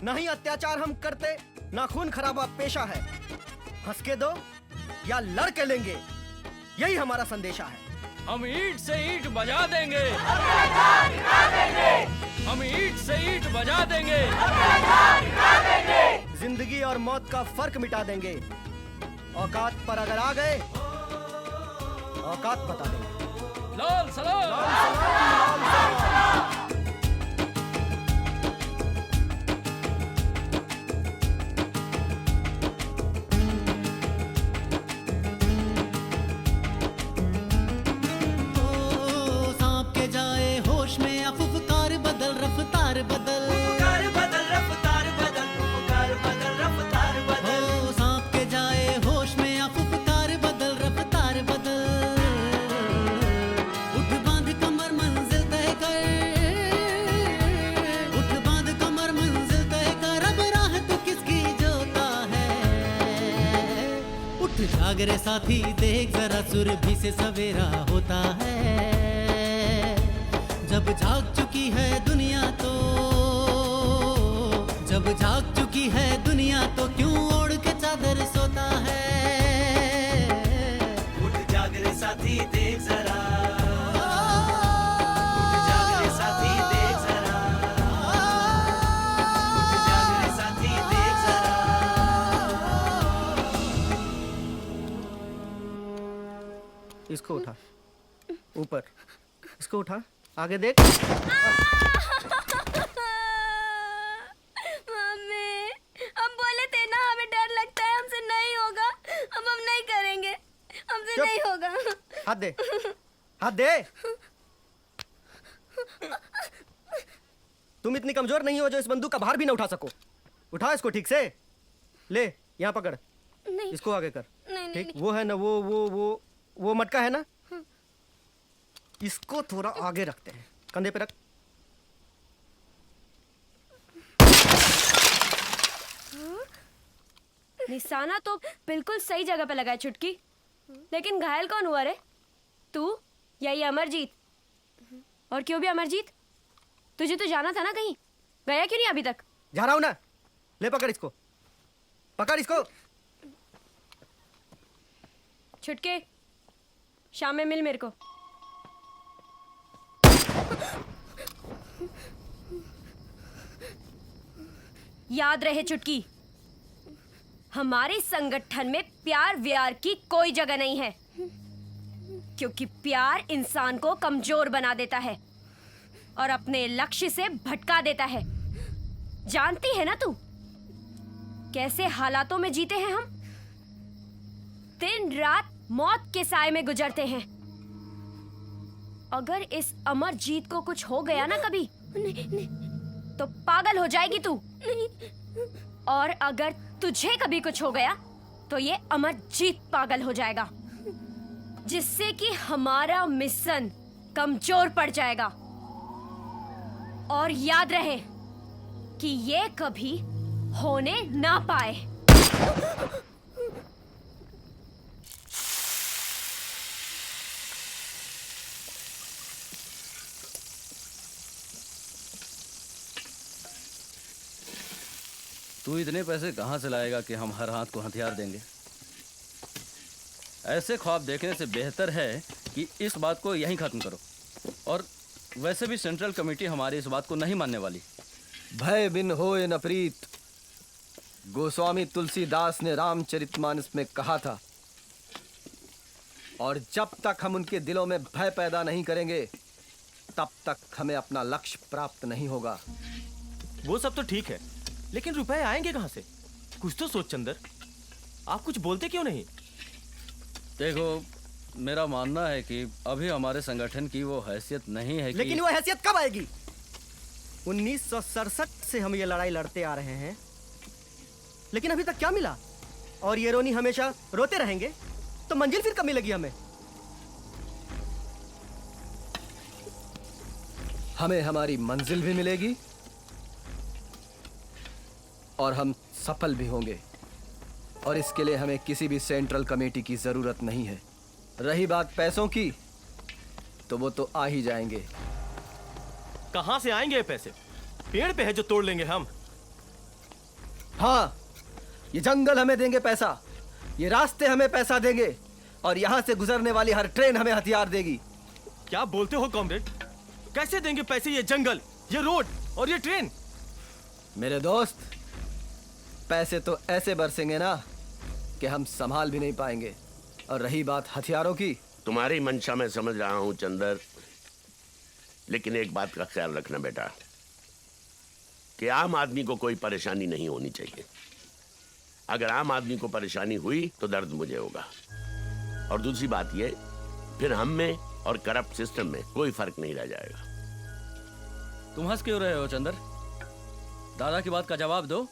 नहीं अत्याचार हम करते, ना खून खराबा पेशा है। हंस के दो, या लड़ के लेंगे, यही हमारा संदेशा है। हम ईंट से ईंट बजा देंगे, हम ईंट से ईंट बजा देंगे, जिंदगी और मौत का फर्क मिटा देंगे। औकात पर अगर आ गए, औकात बता देंगे। लाल सलाम, लाल सलाम। जागरे साथी देख जरा सुरभि से सवेरा होता है। जब जाग चुकी है दुनिया तो, जब जाग चुकी है दुनिया तो क्यों ओढ़ के चादर सोता है। उठ जागरे साथी देख जरा, उठ जागरे साथी देख जरा, उठ जागरे साथी देख जरा। इसको उठा, ऊपर, इसको उठा, आगे देख। मम्मी, हम बोले थे ना हमें डर लगता है, हमसे नहीं होगा, हम नहीं करेंगे, हमसे नहीं होगा। हाथ दे, हाथ दे। तुम इतनी कमजोर नहीं हो जो इस बंदूक का भार भी ना उठा सको। उठा इसको ठीक से, ले यहाँ पकड़, नहीं। इसको आगे कर। नहीं, ठीक, नहीं। वो है ना, वो मटका है ना, इसको थोड़ा आगे रखते हैं, कंधे पे रख। निशाना तो बिल्कुल सही जगह पे लगा है चुटकी, लेकिन घायल कौन हुआ रे? तू या ये अमरजीत? और क्यों भी अमरजीत? तुझे तो जाना था ना कहीं, गया क्यों नहीं अभी तक? जा रहा हूं ना, ले पकड़ इसको, पकड़ इसको। छुटके, शाम में मिल मेरे को। याद रहे चुटकी, हमारे संगठन में प्यार व्यार की कोई जगह नहीं है, क्योंकि प्यार इंसान को कमजोर बना देता है और अपने लक्ष्य से भटका देता है। जानती है ना तू कैसे हालातों में जीते हैं हम? दिन रात मौत के साए में गुजरते हैं। अगर इस अमरजीत को कुछ हो गया ना कभी, तो पागल हो जाएगी तू। और अगर तुझे कभी कुछ हो गया तो ये अमरजीत पागल हो जाएगा, जिससे कि हमारा मिशन कमजोर पड़ जाएगा। और याद रहे कि ये कभी होने ना पाए। तू इतने पैसे कहाँ से लाएगा कि हम हर हाथ को हथियार देंगे? ऐसे ख्वाब देखने से बेहतर है कि इस बात को यहीं खत्म करो। और वैसे भी सेंट्रल कमेटी हमारी इस बात को नहीं मानने वाली। भय बिन होए न प्रीत, गोस्वामी तुलसीदास ने रामचरितमानस में कहा था। और जब तक हम उनके दिलों में भय पैदा नहीं करेंगे, तब तक हमें अपना लक्ष्य प्राप्त नहीं होगा। वो सब तो ठीक है, लेकिन रुपए आएंगे कहां से? कुछ तो सोच चंदर, आप कुछ बोलते क्यों नहीं? देखो, मेरा मानना है कि अभी हमारे संगठन की वो हैसियत नहीं है कि... लेकिन वो हैसियत कब आएगी? 1967 से हम ये लड़ाई लड़ते आ रहे हैं, लेकिन अभी तक क्या मिला? और ये रोनी हमेशा रोते रहेंगे तो मंजिल फिर कब मिलेगी हमें? हमें हमारी मंजिल भी मिलेगी और हम सफल भी होंगे। और इसके लिए हमें किसी भी सेंट्रल कमेटी की जरूरत नहीं है। रही बात पैसों की, तो वो तो आ ही जाएंगे। कहां से आएंगे ये पैसे? पेड़ पे है जो तोड़ लेंगे हम। हाँ, ये जंगल हमें देंगे पैसा, ये रास्ते हमें पैसा देंगे और यहाँ से गुजरने वाली हर ट्रेन हमें हथियार देगी। क्या बोलते हो कॉमरेड? कैसे देंगे पैसे? ये जंगल, ये रोड और ये ट्रेन। मेरे दोस्त, पैसे तो ऐसे बरसेंगे ना कि हम संभाल भी नहीं पाएंगे। और रही बात हथियारों की, तुम्हारी मंशा मैं समझ रहा हूं चंदर, लेकिन एक बात का ख्याल रखना बेटा कि आम आदमी को कोई परेशानी नहीं होनी चाहिए। अगर आम आदमी को परेशानी हुई तो दर्द मुझे होगा। और दूसरी बात ये, फिर हम में और करप्ट सिस्टम में कोई फर्क नहीं रह जाएगा। तुम हंस क्यों रहे हो चंदर? दादा की बात का जवाब दो।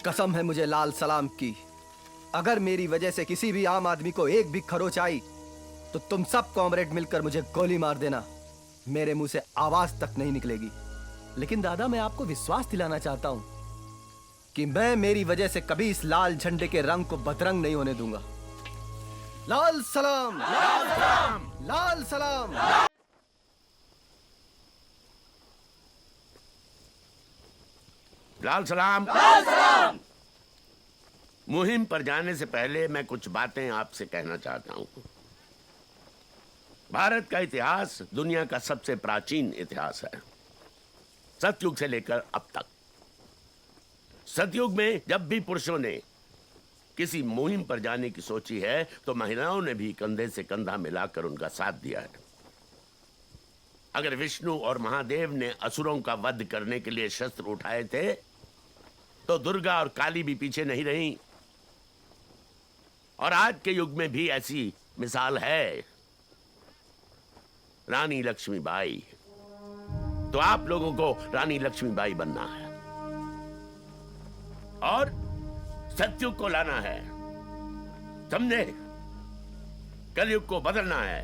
कसम है मुझे लाल सलाम की, अगर मेरी वजह से किसी भी आम आदमी को एक भी खरोच आई तो तुम सब कॉमरेड मिलकर मुझे गोली मार देना। मेरे मुंह से आवाज तक नहीं निकलेगी। लेकिन दादा, मैं आपको विश्वास दिलाना चाहता हूं कि मैं मेरी वजह से कभी इस लाल झंडे के रंग को बदरंग नहीं होने दूंगा। लाल सलाम, लाल सलाम, लाल सलाम। लाल सलाम, लाल सलाम। मुहिम पर जाने से पहले मैं कुछ बातें आपसे कहना चाहता हूं। भारत का इतिहास दुनिया का सबसे प्राचीन इतिहास है, सतयुग से लेकर अब तक। सतयुग में जब भी पुरुषों ने किसी मुहिम पर जाने की सोची है तो महिलाओं ने भी कंधे से कंधा मिलाकर उनका साथ दिया है। अगर विष्णु और महादेव ने असुरों का वध करने के लिए शस्त्र उठाए थे तो दुर्गा और काली भी पीछे नहीं रहीं। और आज के युग में भी ऐसी मिसाल है, रानी लक्ष्मीबाई। तो आप लोगों को रानी लक्ष्मीबाई बनना है और सतयुग को लाना है, समझे? कलयुग को बदलना है,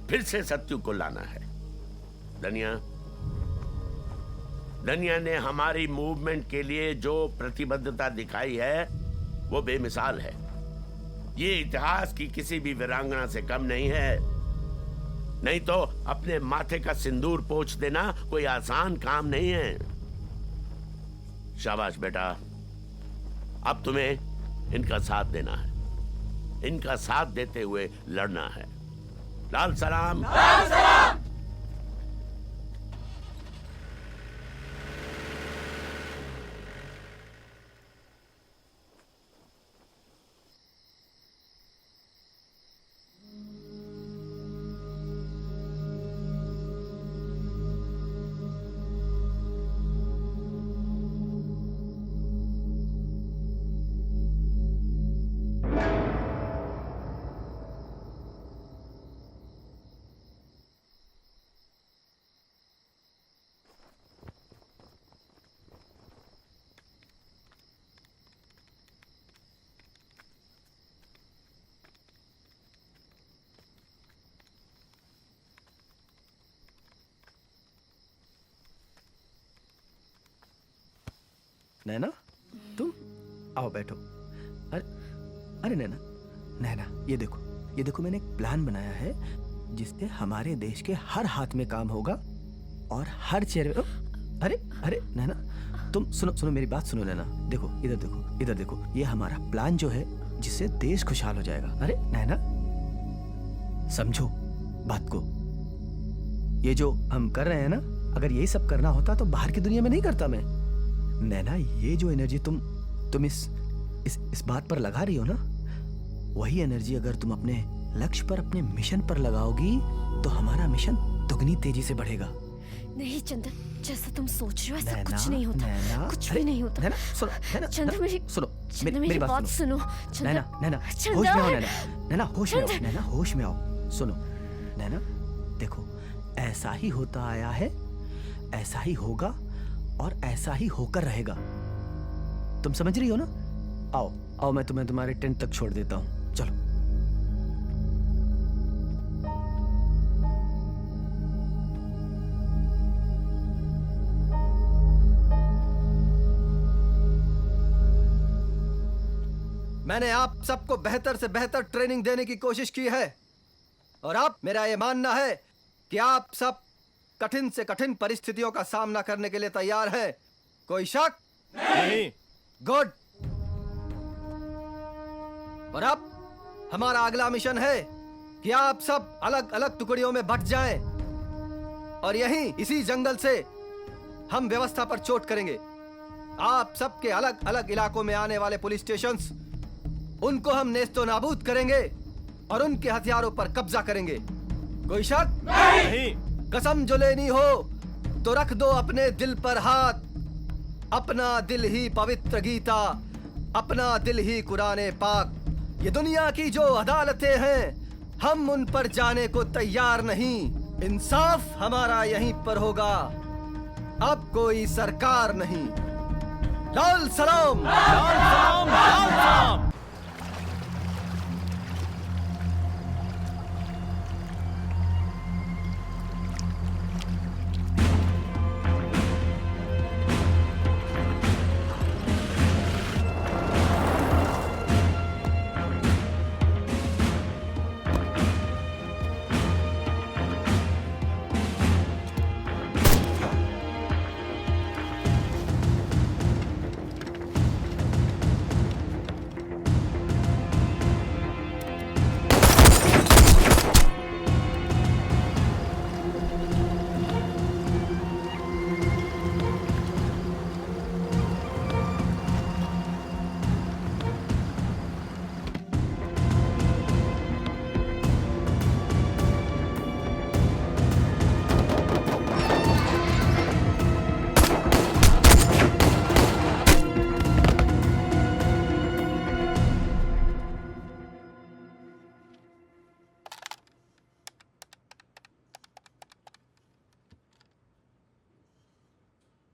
फिर से सतयुग को लाना है। धनिया ने हमारी मूवमेंट के लिए जो प्रतिबद्धता दिखाई है वो बेमिसाल है। ये इतिहास की किसी भी वीरांगना से कम नहीं है। नहीं तो अपने माथे का सिंदूर पोंछ देना कोई आसान काम नहीं है। शाबाश बेटा, अब तुम्हें इनका साथ देना है, इनका साथ देते हुए लड़ना है। लाल सलाम, लाल सलाम। नैना, तुम आओ बैठो। अरे अरे नैना, नैना ये देखो मैंने एक प्लान बनाया है जिससे हमारे देश के हर हाथ में काम होगा और हर चेहरे में। अरे अरे नैना, तुम सुनो मेरी बात सुनो नैना। देखो इधर देखो, ये हमारा प्लान जो है जिससे देश खुशहाल हो जाएगा। अरे नैना, समझो बात को। ये जो हम कर रहे हैं ना, अगर यही सब करना होता तो बाहर की दुनिया में नहीं करता मैं। नैना, ये जो एनर्जी तुम इस बात पर लगा रही हो ना, वही एनर्जी अगर तुम अपने लक्ष्य पर, अपने मिशन पर लगाओगी तो हमारा मिशन दुगनी तेजी से बढ़ेगा। नहीं चंदन, जैसा तुम सोच रहे हो ऐसा कुछ नहीं होता। कुछ भी नहीं होता। चंदन मेरी बात सुनो। नैना होश में आओ। नैना होश में आओ। सुनो नैना, देखो ऐसा ही होता आया है, ऐसा ही होगा और ऐसा ही होकर रहेगा। तुम समझ रही हो ना? आओ मैं तुम्हें तुम्हारे टेंट तक छोड़ देता हूं। चलो। मैंने आप सबको बेहतर से बेहतर ट्रेनिंग देने की कोशिश की है और अब मेरा यह मानना है कि आप सब कठिन से कठिन परिस्थितियों का सामना करने के लिए तैयार हैं। कोई शक? नहीं। गुड। और अब हमारा अगला मिशन है कि आप सब अलग अलग टुकड़ियों में बट जाएं और यहीं इसी जंगल से हम व्यवस्था पर चोट करेंगे। आप सबके अलग अलग इलाकों में आने वाले पुलिस स्टेशंस, उनको हम नेस्तो नाबूद करेंगे और उनके हथियारों पर कब्जा करेंगे। कोई शक नहीं। कसम जो लेनी हो तो रख दो अपने दिल पर हाथ। अपना दिल ही पवित्र गीता, अपना दिल ही कुरान पाक। ये दुनिया की जो अदालतें हैं, हम उन पर जाने को तैयार नहीं। इंसाफ हमारा यहीं पर होगा, अब कोई सरकार नहीं। लाल सलाम, लाल सलाम, लाल सलाम।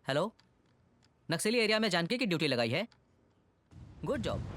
हेलो, नक्सली एरिया में जानकी की ड्यूटी लगाई है। Good job.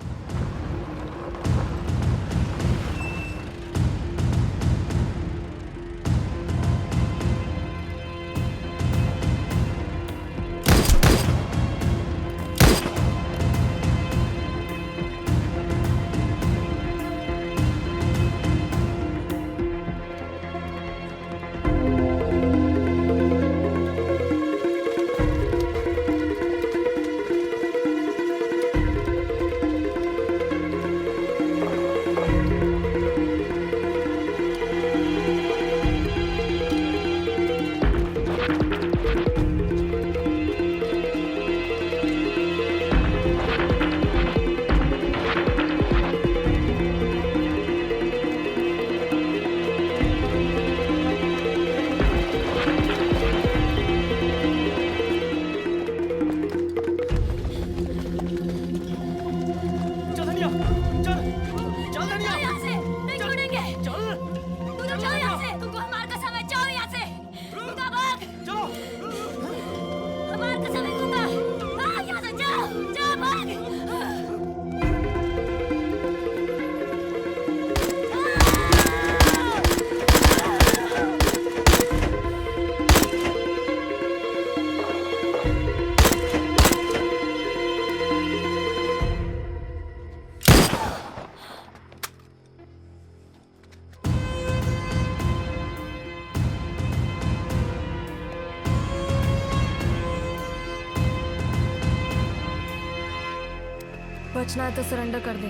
बचना है तो सरेंडर कर दे।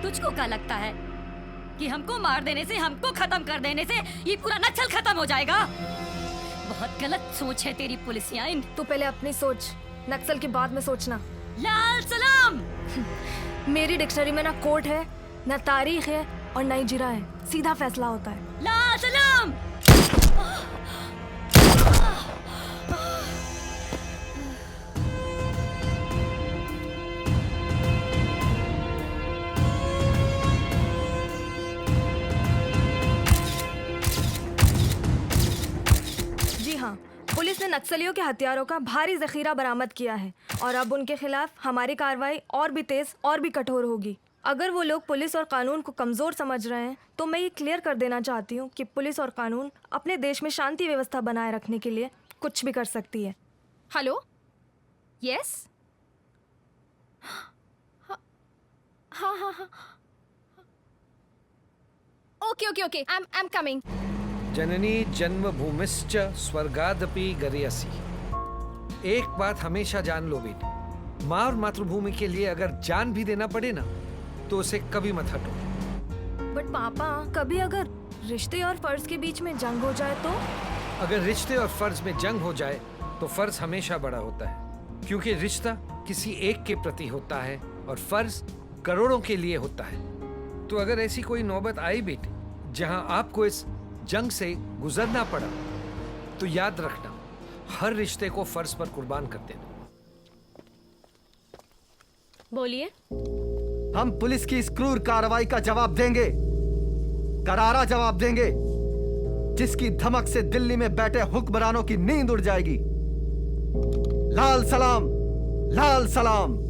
तुझको क्या लगता है कि हमको मार देने से, हमको खत्म कर देने से ये पूरा नक्सल खत्म हो जाएगा? बहुत गलत सोच है तेरी पुलिसिया। तू पहले अपनी सोच, नक्सल के बाद में सोचना। लाल सलाम। मेरी डिक्शनरी में ना कोर्ट है, ना तारीख है और ना ही जिरा है। सीधा फैसला होता है। लाल सलाम। पुलिस ने नक्सलियों के हथियारों का भारी जखीरा बरामद किया है और अब उनके खिलाफ हमारी कार्रवाई और भी तेज और भी कठोर होगी। अगर वो लोग पुलिस और कानून को कमज़ोर समझ रहे हैं तो मैं ये क्लियर कर देना चाहती हूँ कि पुलिस और कानून अपने देश में शांति व्यवस्था बनाए रखने के लिए कुछ भी कर सकती है। हेलो, यस, हाँ हाँ हाँ, okay okay okay, I am coming. जननी जन्मभूमिश्च स्वर्गादपि गरीयसी। एक बात हमेशा जान लो बेटी, माँ और मातृभूमि के लिए अगर जान भी देना पड़े ना तो उसे कभी मत हटो। बट पापा, कभी अगर रिश्ते और फर्ज के बीच में जंग हो जाए तो? अगर रिश्ते और फर्ज में जंग हो जाए तो फर्ज हमेशा बड़ा होता है, क्योंकि रिश्ता किसी एक के प्रति होता है और फर्ज करोड़ों के लिए होता है। तो अगर ऐसी कोई नौबत आई बेटे जहां आपको इस जंग से गुजरना पड़ा, तो याद रखना, हर रिश्ते को फर्ज पर कुर्बान कर देना। बोलिए। हम पुलिस की इस क्रूर कार्रवाई का जवाब देंगे, करारा जवाब देंगे, जिसकी धमक से दिल्ली में बैठे हुक्मरानों की नींद उड़ जाएगी। लाल सलाम, लाल सलाम।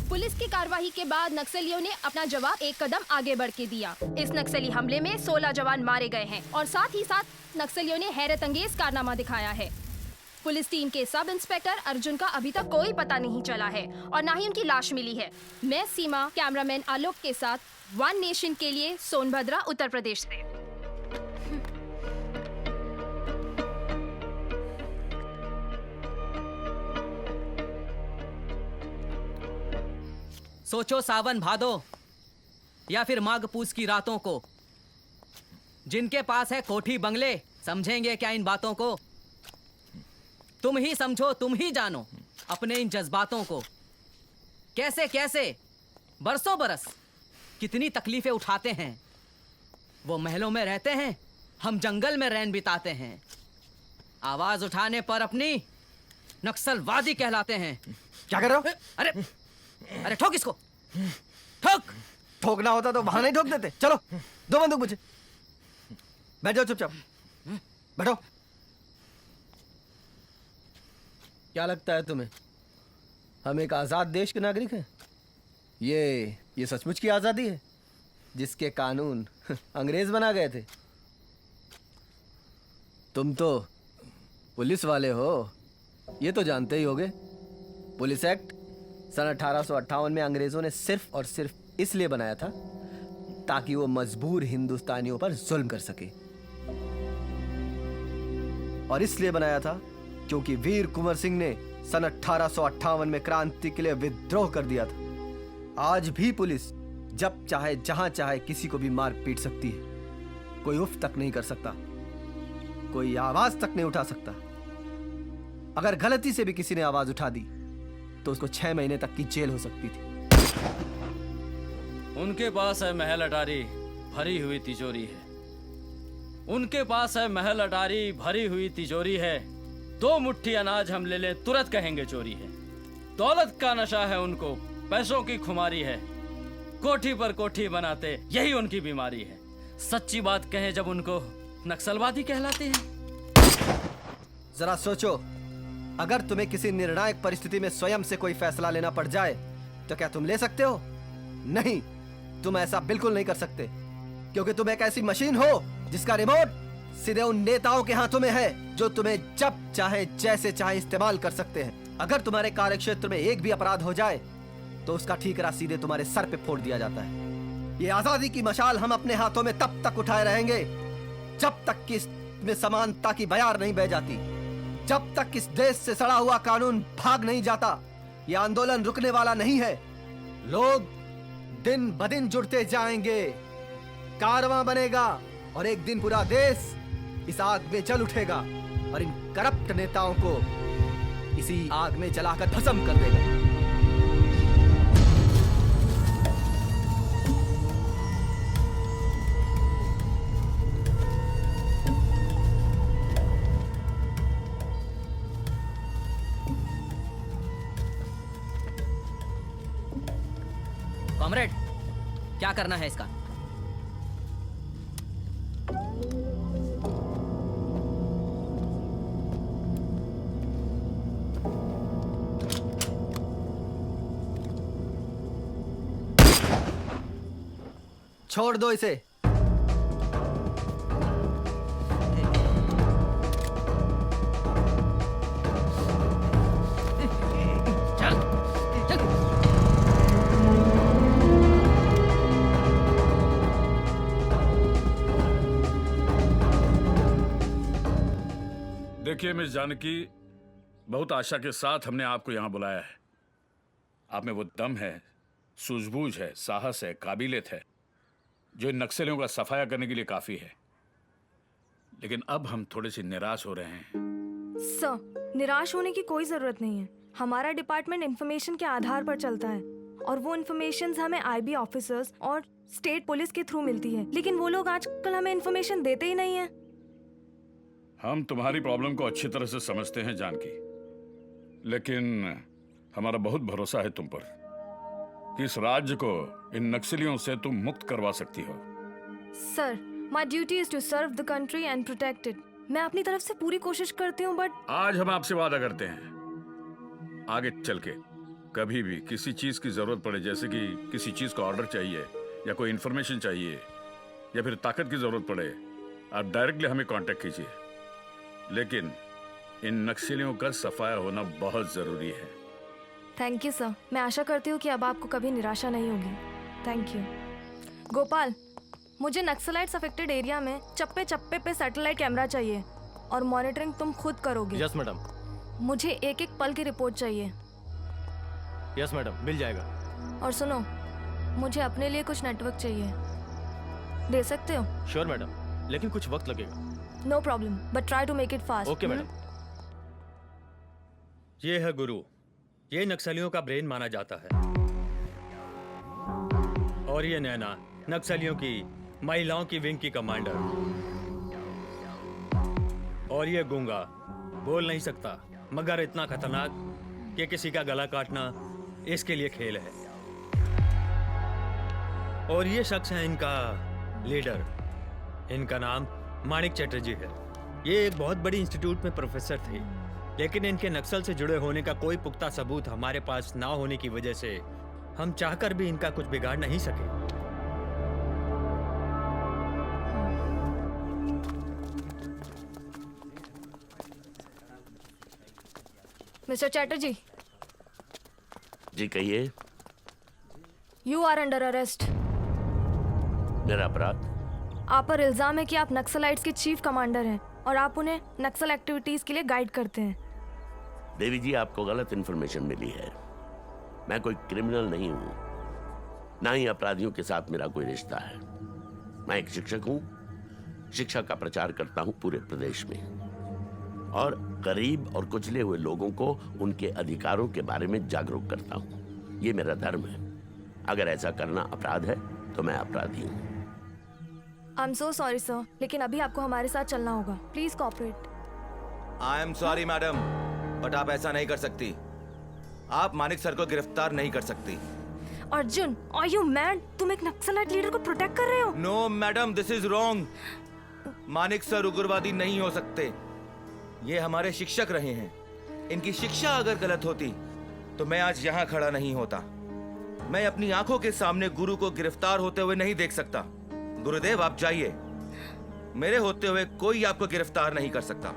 पुलिस की कार्रवाई के बाद नक्सलियों ने अपना जवाब एक कदम आगे बढ़ के दिया। इस नक्सली हमले में 16 जवान मारे गए हैं और साथ ही साथ नक्सलियों ने हैरत अंगेज कारनामा दिखाया है। पुलिस टीम के सब इंस्पेक्टर अर्जुन का अभी तक कोई पता नहीं चला है और न ही उनकी लाश मिली है। मैं सीमा, कैमरामैन आलोक के साथ वन नेशन के लिए सोनभद्रा, उत्तर प्रदेश से। सोचो सावन भादो या फिर माघ पूस की रातों को, जिनके पास है कोठी बंगले समझेंगे क्या इन बातों को? तुम ही समझो, तुम ही जानो अपने इन जज्बातों को। कैसे कैसे बरसों बरस कितनी तकलीफें उठाते हैं। वो महलों में रहते हैं, हम जंगल में रैन बिताते हैं। आवाज उठाने पर अपनी नक्सलवादी कहलाते हैं। क्या कर रहे हो? अरे ठोक इसको, ठोक। ठोकना होता तो वहां नहीं ठोक देते। चलो, दो बंदूक मुझे। बैठ जाओ चुपचाप, बैठो। क्या लगता है तुम्हें, हम एक आजाद देश के नागरिक हैं? ये सचमुच की आजादी है जिसके कानून अंग्रेज बना गए थे। तुम तो पुलिस वाले हो, ये तो जानते ही होगे। पुलिस एक्ट सन 1858 में अंग्रेजों ने सिर्फ और सिर्फ इसलिए बनाया था ताकि वो मजबूर हिंदुस्तानियों पर जुल्म कर सके। और इसलिए बनाया था क्योंकि वीर कुंवर सिंह ने सन 1858 में क्रांति के लिए विद्रोह कर दिया था। आज भी पुलिस जब चाहे जहां चाहे किसी को भी मार पीट सकती है। कोई उफ तक नहीं कर सकता, कोई आवाज तक नहीं उठा सकता। अगर गलती से भी किसी ने आवाज उठा दी तो उसको 6 महीने तक की जेल हो सकती थी। उनके पास है महल अटारी भरी हुई तिजोरी है। उनके पास है महल अटारी भरी हुई तिजोरी है। 2 मुट्ठी अनाज हम ले लें तुरंत कहेंगे चोरी है। दौलत का नशा है उनको, पैसों की खुमारी है। कोठी पर कोठी बनाते यही उनकी बीमारी है। सच्ची बात कहें जब उनको नक्सलवादी कहलाते हैं। जरा सोचो, अगर तुम्हें किसी निर्णायक परिस्थिति में स्वयं से कोई फैसला लेना पड़ जाए तो क्या तुम ले सकते हो? नहीं, तुम ऐसा बिल्कुल नहीं कर सकते, क्योंकि तुम एक ऐसी मशीन हो जिसका रिमोट सीधे उन नेताओं के हाथों में है जो तुम्हें जब चाहे जैसे चाहे इस्तेमाल कर सकते हैं। अगर तुम्हारे कार्यक्षेत्र में एक भी अपराध हो जाए तो उसका ठीकरा सीधे तुम्हारे सर पे फोड़ दिया जाता है। ये आजादी की मशाल हम अपने हाथों में तब तक उठाए रहेंगे जब तक कि इस में समानता की बयार नहीं बह जाती, जब तक इस देश से सड़ा हुआ कानून भाग नहीं जाता, यह आंदोलन रुकने वाला नहीं है। लोग दिन ब दिन जुड़ते जाएंगे, कारवां बनेगा और एक दिन पूरा देश इस आग में जल उठेगा और इन करप्ट नेताओं को इसी आग में जलाकर भस्म कर देगा। कॉमरेड, क्या करना है इसका? छोड़ दो इसे। देखिए मिस जानकी, बहुत आशा के साथ हमने आपको यहां बुलाया है। आप में वो दम है, सूझबूझ है, साहस है, काबिलियत है जो इन नक्सलियों का सफाया करने के लिए काफी है। लेकिन अब हम थोड़े से निराश हो रहे हैं। सर, निराश होने की कोई जरूरत नहीं है। हमारा डिपार्टमेंट इंफॉर्मेशन के आधार पर चलता है और वो इंफॉर्मेशन हमें आईबी ऑफिसर्स और स्टेट पुलिस के थ्रू मिलती है, लेकिन वो लोग आजकल हमें इंफॉर्मेशन देते ही नहीं है। हम तुम्हारी प्रॉब्लम को अच्छी तरह से समझते हैं जानकी, लेकिन हमारा बहुत भरोसा है तुम पर कि इस राज्य को इन नक्सलियों से तुम मुक्त करवा सकती हो। Sir, my duty is to serve the country and protect it. मैं अपनी तरफ से पूरी कोशिश करती हूँ, बट आज हम आपसे वादा करते हैं आगे चल के कभी भी किसी चीज की जरूरत पड़े, जैसे कि किसी चीज का ऑर्डर चाहिए या कोई इंफॉर्मेशन चाहिए या फिर ताकत की जरूरत पड़े, आप डायरेक्टली हमें कांटेक्ट कीजिए। लेकिन इन नक्सलियों का सफाया होना बहुत जरूरी है। Thank you sir. मैं आशा करती हूँ कि अब आपको कभी निराशा नहीं होगी। Thank you. गोपाल, मुझे नक्सलाइट्स अफेक्टेड एरिया में चप्पे चप्पे पे सैटेलाइट कैमरा चाहिए और मॉनिटरिंग तुम खुद करोगे। Yes madam. मुझे एक एक पल की रिपोर्ट चाहिए। यस मैडम, मिल जाएगा। और सुनो, मुझे अपने लिए कुछ नेटवर्क चाहिए, दे सकते हो? श्योर मैडम, लेकिन कुछ वक्त लगेगा। No problem, but try to make it fast. Okay madam. ये है गुरु, ये नक्सलियों का ब्रेन माना जाता है। और ये नैना, नक्सलियों की महिलाओं की विंग की कमांडर। और ये गूंगा, बोल नहीं सकता मगर इतना खतरनाक कि किसी का गला काटना इसके लिए खेल है। और ये शख्स है इनका लीडर। इनका नाम माणिक चटर्जी है। ये एक बहुत बड़ी इंस्टीट्यूट में प्रोफेसर थे, लेकिन इनके नक्सल से जुड़े होने का कोई पुख्ता सबूत हमारे पास ना होने की वजह से हम चाहकर भी इनका कुछ बिगाड़ नहीं सके। मिस्टर चैटर्जी। जी कहिए। You are under arrest. मेरा अपराध? आप पर इल्जाम है कि आप नक्सलाइट्स के चीफ कमांडर हैं और आप उन्हें नक्सल एक्टिविटीज के लिए गाइड करते हैं। देवी जी, आपको गलत इन्फॉर्मेशन मिली है। मैं कोई क्रिमिनल नहीं हूं, ना ही अपराधियों के साथ मेरा कोई रिश्ता है। मैं एक शिक्षक हूं, शिक्षा का प्रचार करता हूं पूरे प्रदेश में और गरीब और कुचले हुए लोगों को उनके अधिकारों के बारे में जागरूक करता हूं। ये मेरा धर्म है। अगर ऐसा करना अपराध है तो मैं अपराधी हूं। I am so sorry sir, लेकिन अभी आपको हमारे साथ चलना होगा। Please cooperate. I am sorry madam, but आप ऐसा नहीं कर सकती। आप मानिक सर को गिरफ्तार नहीं कर सकती। Arjun, are you mad? तुम एक नक्सलाइट लीडर को प्रोटेक्ट कर रहे हो? No madam, this is wrong. Manik sir उग्रवादी नहीं हो सकते। ये हमारे शिक्षक रहे हैं। इनकी शिक्षा अगर गलत होती तो मैं आज यहाँ खड़ा नहीं होता। मैं अपनी आंखों के सामने गुरु को गिरफ्तार होते हुए नहीं देख सकता। गुरुदेव, आप जाइए। मेरे होते हुए कोई आपको गिरफ्तार नहीं कर सकता।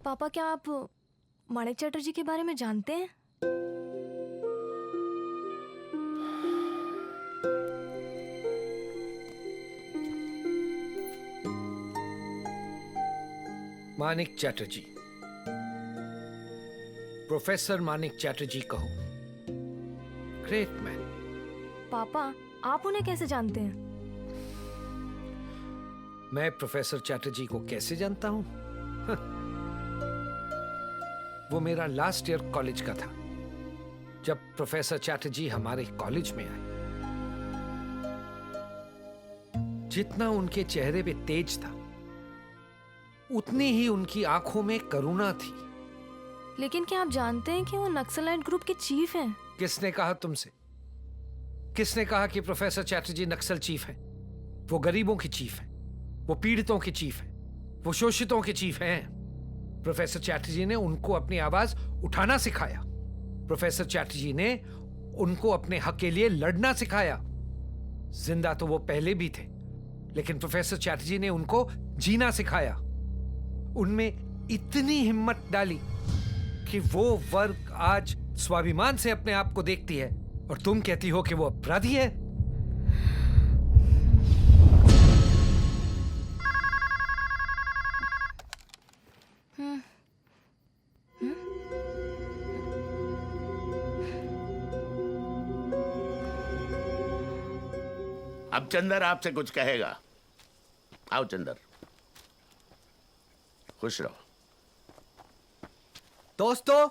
पापा, क्या आप माणिक चटर्जी के बारे में जानते हैं? मानिक चैटर्जी, प्रोफेसर मानिक चैटर्जी कहो। Great man. पापा, आप उन्हें कैसे जानते हैं? मैं प्रोफेसर चैटर्जी को कैसे जानता हूं? वो मेरा लास्ट ईयर कॉलेज का था जब प्रोफेसर चैटर्जी हमारे कॉलेज में आए। जितना उनके चेहरे पे तेज था, उतनी ही उनकी आंखों में करुणा थी। लेकिन क्या आप जानते हैं कि वो नक्सलाइट ग्रुप के चीफ हैं? किसने कहा तुमसे? किसने कहा कि प्रोफेसर चैटर्जी नक्सल चीफ हैं? वो गरीबों की चीफ हैं, वो पीड़ितों के चीफ हैं, वो शोषितों के चीफ हैं। प्रोफेसर चैटर्जी ने उनको अपनी आवाज उठाना सिखाया। प्रोफेसर चैटर्जी ने उनको अपने हक के लिए लड़ना सिखाया। जिंदा तो वो पहले भी थे, लेकिन प्रोफेसर चैटर्जी ने उनको जीना सिखाया। उनमें इतनी हिम्मत डाली कि वो वर्ग आज स्वाभिमान से अपने आप को देखती है, और तुम कहती हो कि वो अपराधी है। अब चंदर आपसे कुछ कहेगा। आओ चंदर, खुश रहो। दोस्तों,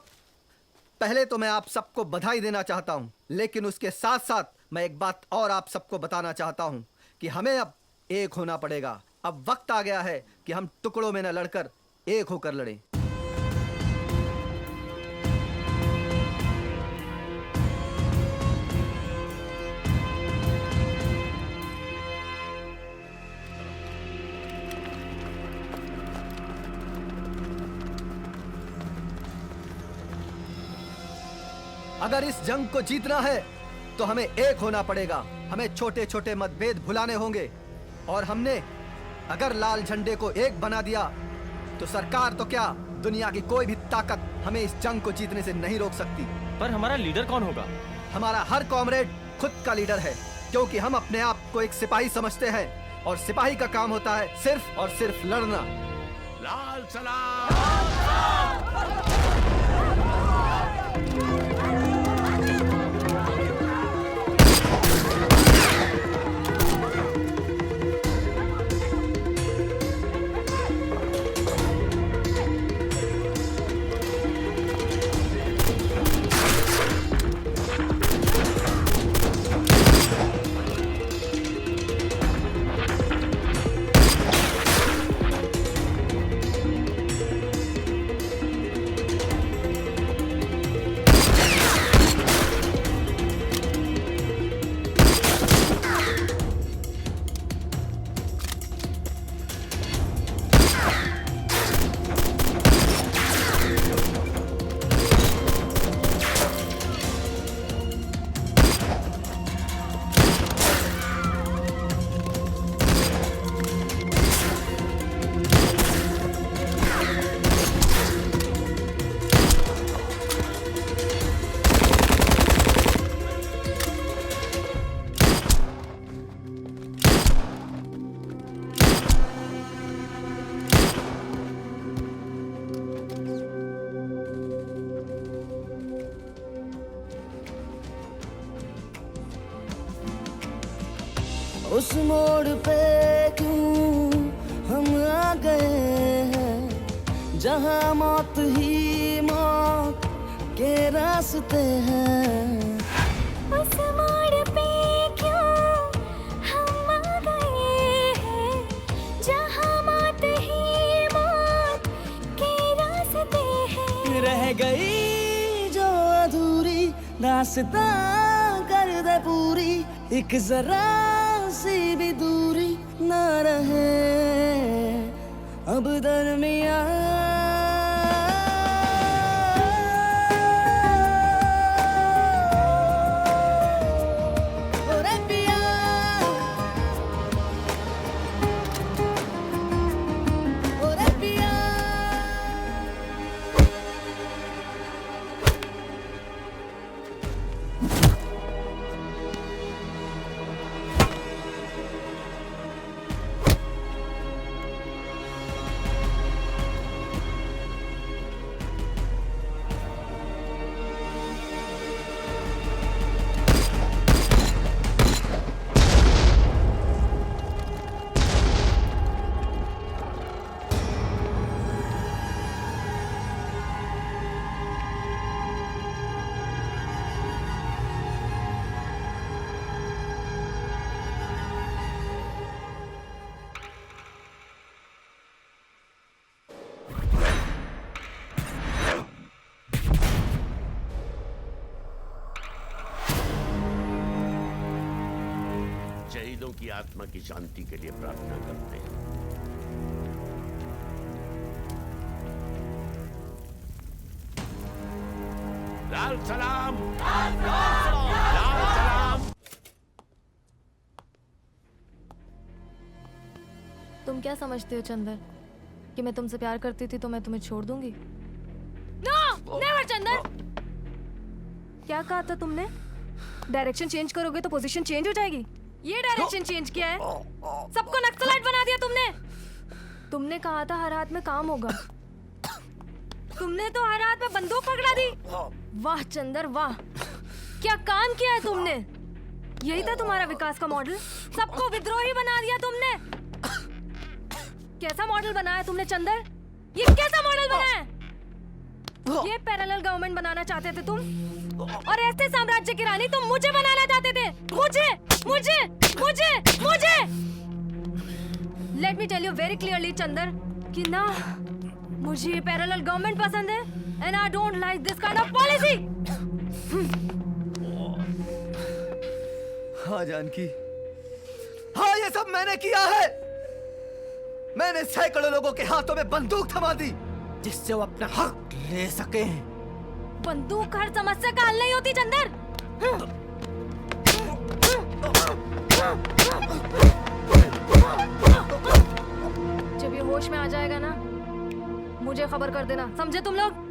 पहले तो मैं आप सबको बधाई देना चाहता हूं, लेकिन उसके साथ साथ मैं एक बात और आप सबको बताना चाहता हूं कि हमें अब एक होना पड़ेगा। अब वक्त आ गया है कि हम टुकड़ों में न लड़कर एक होकर लड़ें। अगर इस जंग को जीतना है तो हमें एक होना पड़ेगा। हमें छोटे छोटे मतभेद भुलाने होंगे, और हमने अगर लाल झंडे को एक बना दिया तो सरकार तो क्या, दुनिया की कोई भी ताकत हमें इस जंग को जीतने से नहीं रोक सकती। पर हमारा लीडर कौन होगा? हमारा हर कॉमरेड खुद का लीडर है, क्योंकि हम अपने आप को एक सिपाही समझते हैं, और सिपाही का काम होता है सिर्फ और सिर्फ लड़ना। लाल सलाम। उस मोड़ पे क्यों हम आ गए हैं, जहाँ मौत ही मौत के रास्ते हैं। उस मोड़ पे क्यों हम आ गए हैं, जहाँ मौत ही मौत के रास्ते हैं। रह गई जो अधूरी रास्ता कर दे पूरी, एक जरा सी भी दूरी न रहे अब दरमियां। ओरे पिया, ओरे पिया, शहीदों की आत्मा की शांति के लिए प्रार्थना करते हैं। लाल सलाम, लाल सलाम। तुम क्या समझते हो चंदर कि मैं तुमसे प्यार करती थी तो मैं तुम्हें छोड़ दूंगी? No, never Chandar. क्या कहा था तुमने? डायरेक्शन चेंज करोगे तो पोजीशन चेंज हो जाएगी। ये डायरेक्शन चेंज किया है, सबको नक्सलाइट बना दिया तुमने। तुमने कहा था हर हाथ में काम होगा, तुमने तो हर हाथ में बंदूक पकड़ा दी। वाह चंदर वाह, क्या काम किया है तुमने। यही था तुम्हारा विकास का मॉडल, सबको विद्रोही बना दिया तुमने। कैसा मॉडल बनाया तुमने चंदर? ये कैसा मॉडल बनाया? ये पैरेलल गवर्नमेंट बनाना चाहते थे तुम, और ऐसे साम्राज्य की रानी तुम मुझे बनाना चाहते थे। मुझे मुझे मुझे मुझे let me tell you very clearly Chandar कि ना मुझे ये पैरेलल गवर्नमेंट पसंद है and I don't like this kind of policy. हाँ जानकी, हाँ ये सब मैंने किया है। मैंने सैकड़ों लोगों के हाथों में बंदूक थमा दी जिससे वो अपना हक ले सके। बंदूक हर समस्या का हल नहीं होती चंदर। जब ये होश में आ जाएगा ना मुझे खबर कर देना, समझे तुम लोग?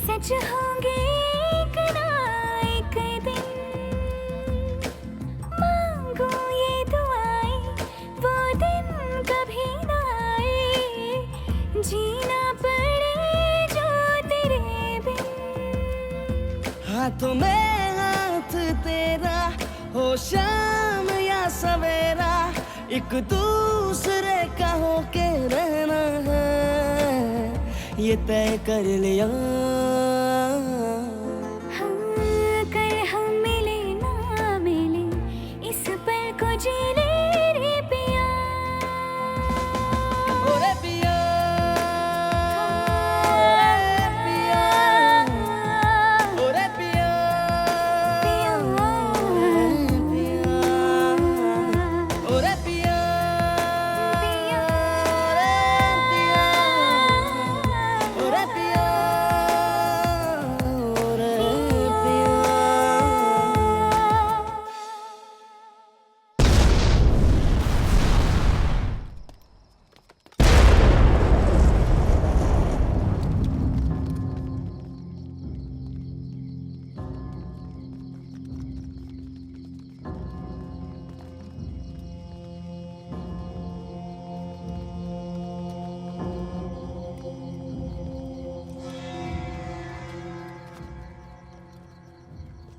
सच होंगे एक ना एक दिन, मांगो ये दुआएं वो दिन कभी ना आए, जीना पड़े जो तेरे बिन। हाथों में हाथ तेरा हो शाम या सवेरा, एक दूसरे का होके रहना है ये तय कर लिया। कर हम मिले ना मिले इस पल को जी ले रे पिया। ओरे पिया, पिया, ओरे पिया, पिया, ओरे पिया, ओरे पिया।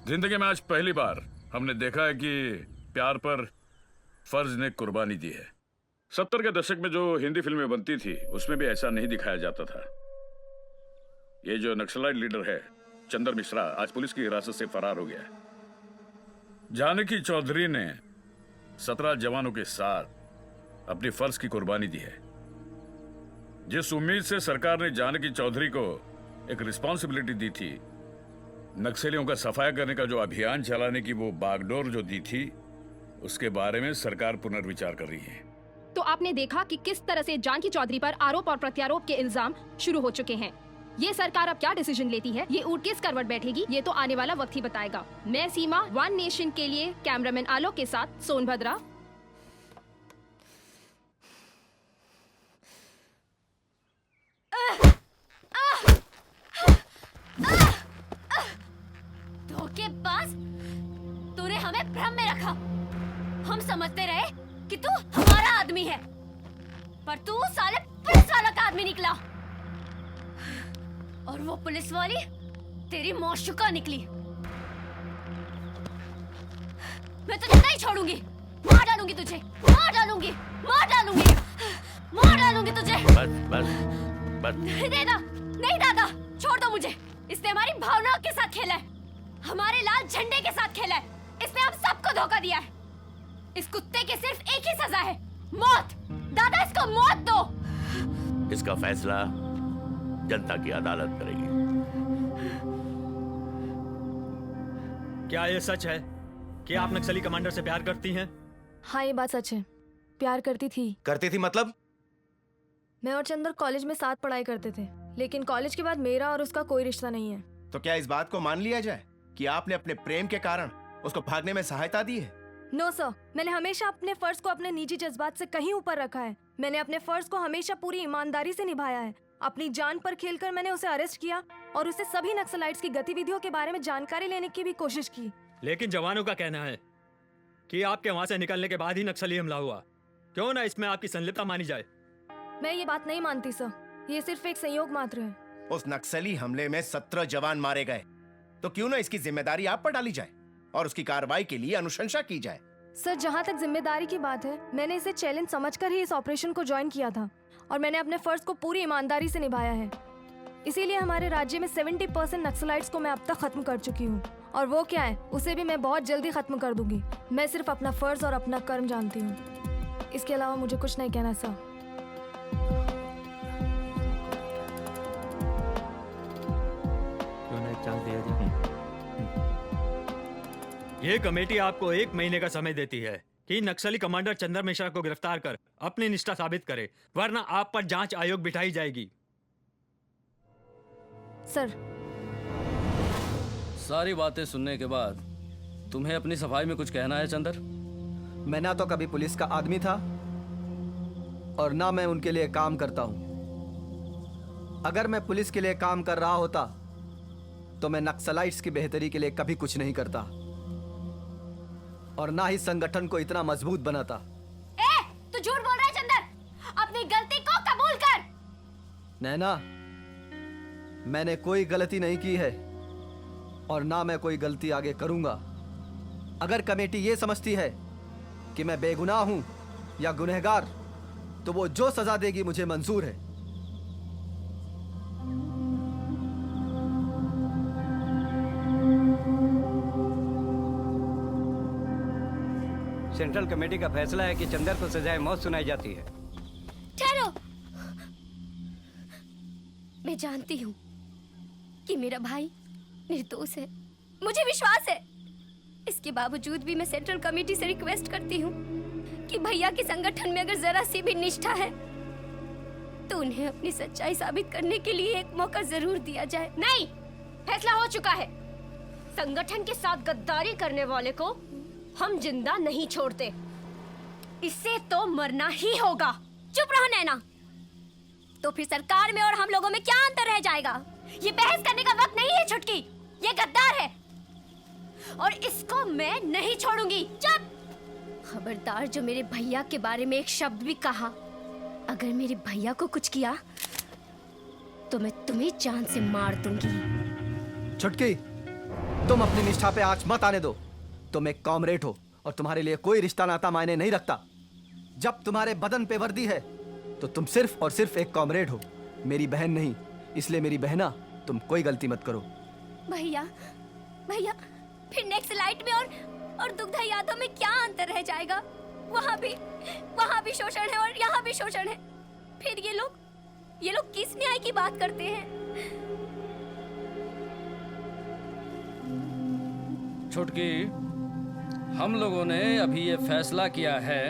जिंदगी में आज पहली बार हमने देखा है कि प्यार पर फर्ज ने कुर्बानी दी है। 70 के दशक में जो हिंदी फिल्में बनती थी उसमें भी ऐसा नहीं दिखाया जाता था। ये जो नक्सलाइट लीडर है चंदर मिश्रा आज पुलिस की हिरासत से फरार हो गया है। जानकी चौधरी ने 17 जवानों के साथ अपनी फर्ज की कुर्बानी दी है। जिस उम्मीद से सरकार ने जानकी चौधरी को एक रिस्पॉन्सिबिलिटी दी थी, नक्सलियों का सफाया करने का जो अभियान चलाने की वो बागडोर जो दी थी, उसके बारे में सरकार पुनर्विचार कर रही है। तो आपने देखा कि किस तरह से जानकी चौधरी पर आरोप और प्रत्यारोप के इल्जाम शुरू हो चुके हैं। ये सरकार अब क्या डिसीजन लेती है, ये ऊँट किस करवट बैठेगी, ये तो आने वाला वक्त ही बताएगा। मैं सीमा, वन नेशन के लिए कैमरामैन आलोक के साथ सोनभद्रा। धोखेबाज, तूने हमें भ्रम में रखा। हम समझते रहे कि तू हमारा आदमी है, पर तू साले पुलिस वाला का आदमी निकला। और वो पुलिस वाली तेरी मौशुका निकली। मैं तुझे नहीं छोड़ूंगी, मार डालूंगी तुझे, मार डालूंगी, मार डालूंगी, मार डालूंगी तुझे। बस नहीं दादा, नहीं दादा, छोड़ दो मुझे। इसने हमारी भावनाओं के साथ खेला है, हमारे लाल झंडे के साथ खेला है। इसने हम सबको धोखा दिया है। इस कुत्ते की सिर्फ एक ही सजा है, मौत। दादा, इसको मौत दो। इसका फैसला जनता की अदालत करेगी। क्या ये सच है कि आप नक्सली कमांडर से प्यार करती हैं? हाँ, ये बात सच है। प्यार करती थी। करती थी मतलब? मैं और चंदर कॉलेज में साथ पढ़ाई करते थे, लेकिन कॉलेज के बाद मेरा और उसका कोई रिश्ता नहीं है। तो क्या इस बात को मान लिया जाए कि आपने अपने प्रेम के कारण उसको भागने में सहायता दी है? नो सर, मैंने हमेशा अपने फर्ज को अपने निजी जज्बात से कहीं ऊपर रखा है। मैंने अपने फर्ज को हमेशा पूरी ईमानदारी से निभाया है। अपनी जान पर खेलकर मैंने उसे अरेस्ट किया और उसे सभी नक्सलाइट्स की गतिविधियों के बारे में जानकारी लेने की भी कोशिश की। लेकिन जवानों का कहना है कि आपके वहां से निकलने के बाद ही नक्सली हमला हुआ। क्यों ना इसमें आपकी संलिप्तता मानी जाए? मैं ये बात नहीं मानती सर, ये सिर्फ एक संयोग मात्र है। उस नक्सली हमले में 17 जवान मारे गए, तो क्यों ना इसकी जिम्मेदारी आप पर डाली जाए और उसकी कार्रवाई के लिए अनुशंसा की जाए। सर, जहाँ तक जिम्मेदारी की बात है, मैंने इसे चैलेंज समझकर ही इस ऑपरेशन को ज्वाइन किया था और मैंने अपने फर्ज को पूरी ईमानदारी से निभाया है। इसीलिए हमारे राज्य में 70% नक्सलाइट्स को मैं अब तक खत्म कर चुकी हूँ, और वो क्या है उसे भी मैं बहुत जल्दी खत्म कर दूंगी। मैं सिर्फ अपना फर्ज और अपना कर्म जानती हूँ, इसके अलावा मुझे कुछ नहीं कहना सर। ये कमेटी आपको 1 महीने का समय देती है कि नक्सली कमांडर चंदर मिश्रा को गिरफ्तार कर अपनी निष्ठा साबित करे, वरना आप पर जांच आयोग बिठाई जाएगी। सर, सारी बातें सुनने के बाद तुम्हें अपनी सफाई में कुछ कहना है चंदर? मैं ना तो कभी पुलिस का आदमी था और ना मैं उनके लिए काम करता हूं। अगर मैं पुलिस के लिए काम कर रहा होता तो मैं नक्सलाइट्स की बेहतरी के लिए कभी कुछ नहीं करता और ना ही संगठन को इतना मजबूत बनाता। तू झूठ बोल रहा है चंदर, अपनी गलती को कबूल कर। नैना, मैंने कोई गलती नहीं की है और ना मैं कोई गलती आगे करूंगा। अगर कमेटी ये समझती है कि मैं बेगुनाह हूं या गुनहगार, तो वो जो सजा देगी मुझे मंजूर है। सेंट्रल कमेटी का फैसला है कि चंदर को सजाए मौत सुनाई जाती है। ठहरो, मैं जानती हूँ कि मेरा भाई निर्दोष है, मुझे विश्वास है। इसके बावजूद भी मैं सेंट्रल कमेटी से रिक्वेस्ट करती हूँ कि भैया के संगठन में अगर जरा सी भी निष्ठा है तो उन्हें अपनी सच्चाई साबित करने के लिए एक मौका जरूर दिया जाए। नहीं, फैसला हो चुका है। संगठन के साथ गद्दारी करने वाले को हम जिंदा नहीं छोड़ते, इससे तो मरना ही होगा। चुप रहो नैना। तो फिर सरकार में और हम लोगों में क्या अंतर रह जाएगा? ये बहस करने का वक्त नहीं है छुटकी, ये गद्दार है और इसको मैं नहीं छोड़ूंगी। चुप! खबरदार जो मेरे भैया के बारे में एक शब्द भी कहा, अगर मेरे भैया को कुछ किया तो मैं तुम्हें जान से मार दूंगी। छुटकी, तुम अपनी निष्ठा पे आंच मत आने दो। तुम एक कॉमरेड हो और तुम्हारे लिए कोई रिश्ता नाता मायने नहीं रखता। जब तुम्हारे बदन पे वर्दी है तो तुम सिर्फ और सिर्फ एक कॉमरेड हो, मेरी बहन नहीं। इसलिए मेरी बहना, तुम कोई गलती मत करो। भैया, भैया, फिर नेक्स्ट लाइट में और दुग्धा यादव में क्या अंतर रह जाएगा? वहाँ भी शोषण है और यहाँ भी शोषण है। फिर ये लोग किस न्याय की बात करते हैं? छुटकी, हम लोगों ने अभी ये फैसला किया है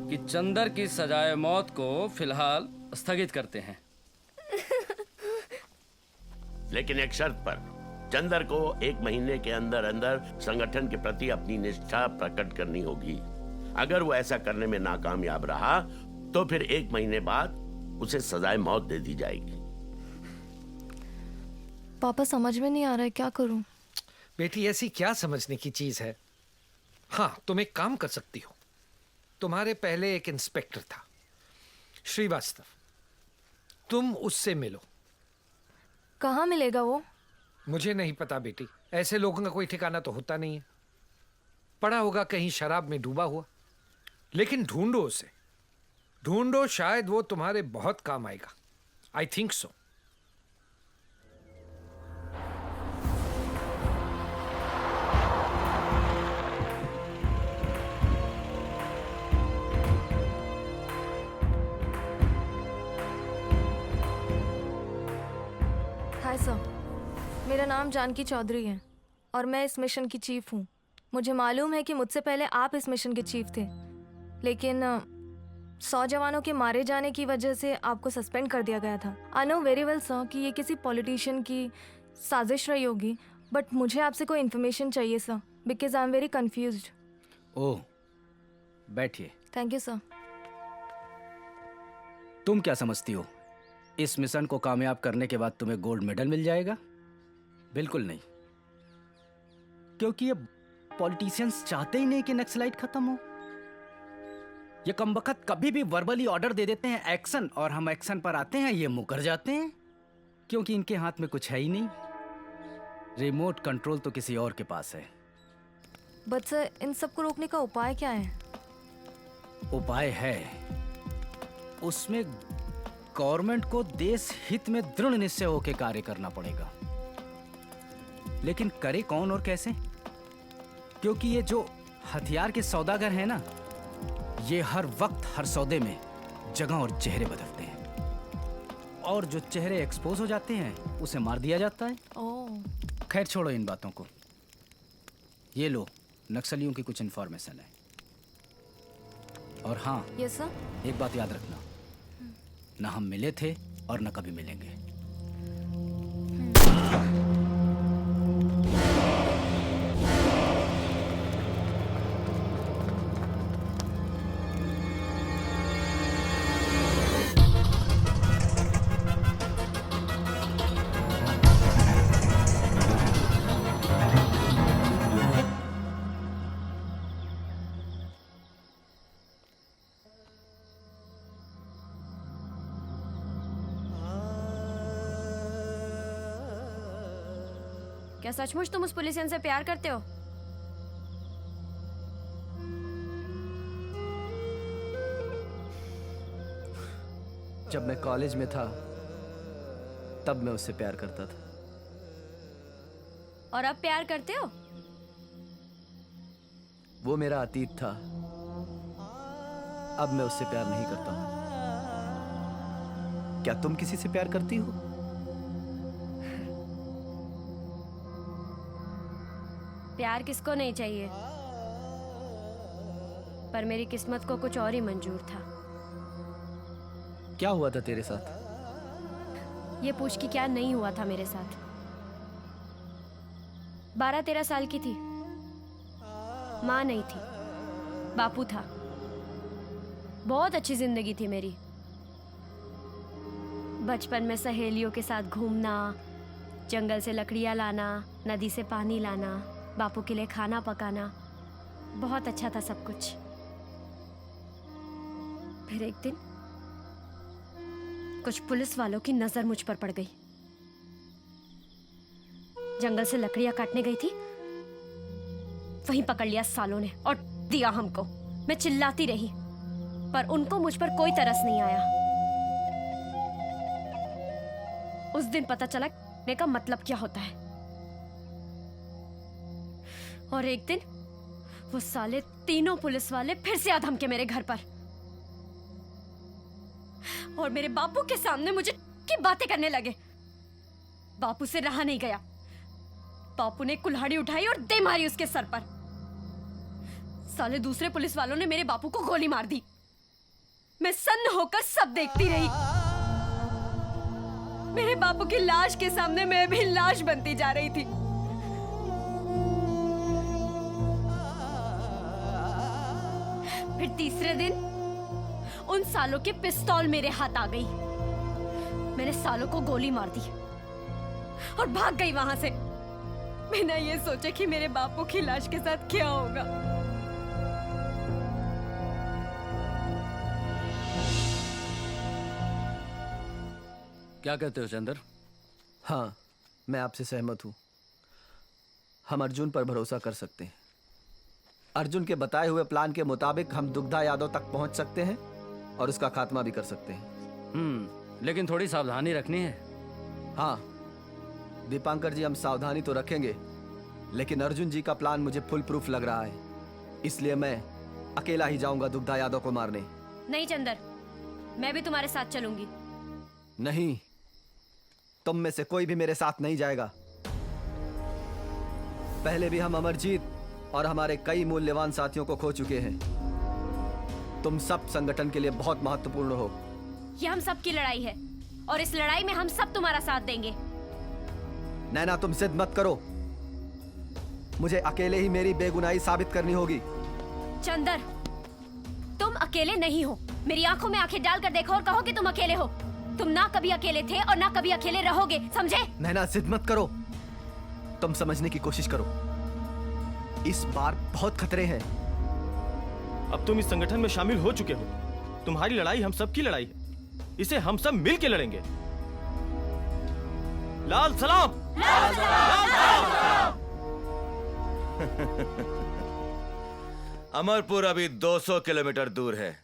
कि चंदर की सजाए मौत को फिलहाल स्थगित करते हैं, लेकिन एक शर्त पर। चंदर को 1 महीने के अंदर अंदर संगठन के प्रति अपनी निष्ठा प्रकट करनी होगी। अगर वो ऐसा करने में नाकामयाब रहा तो फिर 1 महीने बाद उसे सजाए मौत दे दी जाएगी। पापा, समझ में नहीं आ रहा है, क्या करूं? बेटी ऐसी क्या समझने की चीज है। हाँ, तुम एक काम कर सकती हो। तुम्हारे पहले एक इंस्पेक्टर था, श्रीवास्तव। तुम उससे मिलो। कहाँ मिलेगा वो? मुझे नहीं पता बेटी, ऐसे लोगों का कोई ठिकाना तो होता नहीं है। पड़ा होगा कहीं शराब में डूबा हुआ। लेकिन ढूंढो उसे, ढूंढो, शायद वो तुम्हारे बहुत काम आएगा। I think so. Hi sir, मेरा नाम जानकी चौधरी है और मैं इस मिशन की चीफ हूँ। मुझे मालूम है कि मुझसे पहले आप इस मिशन के चीफ थे, लेकिन 100 जवानों के मारे जाने की वजह से आपको सस्पेंड कर दिया गया था। I know very well sir कि ये किसी पॉलिटिशियन की साजिश रही होगी, बट मुझे आपसे कोई इन्फॉर्मेशन चाहिए sir, because I am very confused. Oh, बैठिए। Thank you sir. तुम क्या समझती हो इस मिशन को कामयाब करने के बाद तुम्हें गोल्ड मेडल मिल जाएगा? बिल्कुल नहीं, क्योंकि ये पॉलिटिशियंस चाहते ही नहीं कि नक्सलाइट खत्म हो। ये कमबख्त कभी भी वर्बली ऑर्डर दे देते हैं एक्शन, और हम एक्शन पर आते हैं ये मुकर जाते हैं, क्योंकि इनके हाथ में कुछ है ही नहीं। रिमोट कंट्रोल तो किसी और के पास है। बट सर, इन सबको रोकने का उपाय क्या है? उपाय है, उसमें गवर्नमेंट को देश हित में दृढ़ निश्चय होकर कार्य करना पड़ेगा। लेकिन करे कौन और कैसे? क्योंकि ये जो हथियार के सौदागर हैं ना, ये हर वक्त हर सौदे में जगह और चेहरे बदलते हैं, और जो चेहरे एक्सपोज हो जाते हैं उसे मार दिया जाता है। ओह। खैर छोड़ो इन बातों को। ये लो, नक्सलियों की कुछ इंफॉर्मेशन है। और हाँ, यस सर। एक बात याद रखना, ना हम मिले थे और न कभी मिलेंगे। क्या सचमुच तुम उस पुलिसियन से प्यार करते हो? जब मैं कॉलेज में था तब मैं उससे प्यार करता था। और अब प्यार करते हो? वो मेरा अतीत था, अब मैं उससे प्यार नहीं करता हूं। क्या तुम किसी से प्यार करती हो? प्यार किसको नहीं चाहिए, पर मेरी किस्मत को कुछ और ही मंजूर था। क्या हुआ था तेरे साथ? ये पूछ कि क्या नहीं हुआ था मेरे साथ। 12-13 साल की थी, माँ नहीं थी, बापू था। बहुत अच्छी जिंदगी थी मेरी। बचपन में सहेलियों के साथ घूमना, जंगल से लकड़ियाँ लाना, नदी से पानी लाना, बापू के लिए खाना पकाना, बहुत अच्छा था सब कुछ। फिर एक दिन कुछ पुलिस वालों की नजर मुझ पर पड़ गई। जंगल से लकड़ियां काटने गई थी, वहीं पकड़ लिया सालों ने और दिया हमको। मैं चिल्लाती रही, पर उनको मुझ पर कोई तरस नहीं आया। उस दिन पता चला ने का मतलब क्या होता है। और एक दिन वो साले तीनों पुलिस वाले फिर से आ धमके मेरे घर पर, और मेरे बापू के सामने मुझे की बातें करने लगे। बापू से रहा नहीं गया, बापू ने कुल्हाड़ी उठाई और दे मारी उसके सर पर। साले दूसरे पुलिस वालों ने मेरे बापू को गोली मार दी। मैं सन्न होकर सब देखती रही। मेरे बापू की लाश के सामने मैं भी लाश बनती जा रही थी। फिर तीसरे दिन उन सालों की पिस्तौल मेरे हाथ आ गई। मैंने सालों को गोली मार दी और भाग गई वहां से। बिना ये सोचे कि मेरे बापू की लाश के साथ क्या होगा। क्या कहते हो चंदर? हाँ, मैं आपसे सहमत हूं। हम अर्जुन पर भरोसा कर सकते हैं। अर्जुन के बताए हुए प्लान के मुताबिक हम दुग्धा यादव तक पहुंच सकते हैं और उसका खात्मा भी कर सकते हैं। लेकिन थोड़ी सावधानी रखनी है। हाँ दीपांकर जी, हम सावधानी तो रखेंगे, लेकिन अर्जुन जी का प्लान मुझे फुल प्रूफ लग रहा है, इसलिए मैं अकेला ही जाऊंगा दुग्धा यादव को मारने। नहीं चंदर, मैं भी तुम्हारे साथ चलूंगी। नहीं, तुम में से कोई भी मेरे साथ नहीं जाएगा। पहले भी हम अमरजीत और हमारे कई मूल्यवान साथियों को खो चुके हैं। तुम सब संगठन के लिए बहुत महत्वपूर्ण हो। ये हम सब की लड़ाई है और इस लड़ाई में हम सब तुम्हारा साथ देंगे। नैना, तुम जिद मत करो। मुझे अकेले ही मेरी बेगुनाही साबित करनी होगी। चंदर, तुम अकेले नहीं हो। मेरी आंखों में आंखें डालकर देखो और कहो कि तुम अकेले हो। तुम ना कभी अकेले थे और ना कभी अकेले रहोगे, समझे? नैना, जिद मत करो। तुम समझने की कोशिश करो। इस बार बहुत खतरे हैं। अब तुम इस संगठन में शामिल हो चुके हो। तुम्हारी लड़ाई हम सब की लड़ाई है। इसे हम सब मिल के लड़ेंगे। लाल सलाम। लाल सलाम। अमरपुर अभी 200 किलोमीटर दूर है।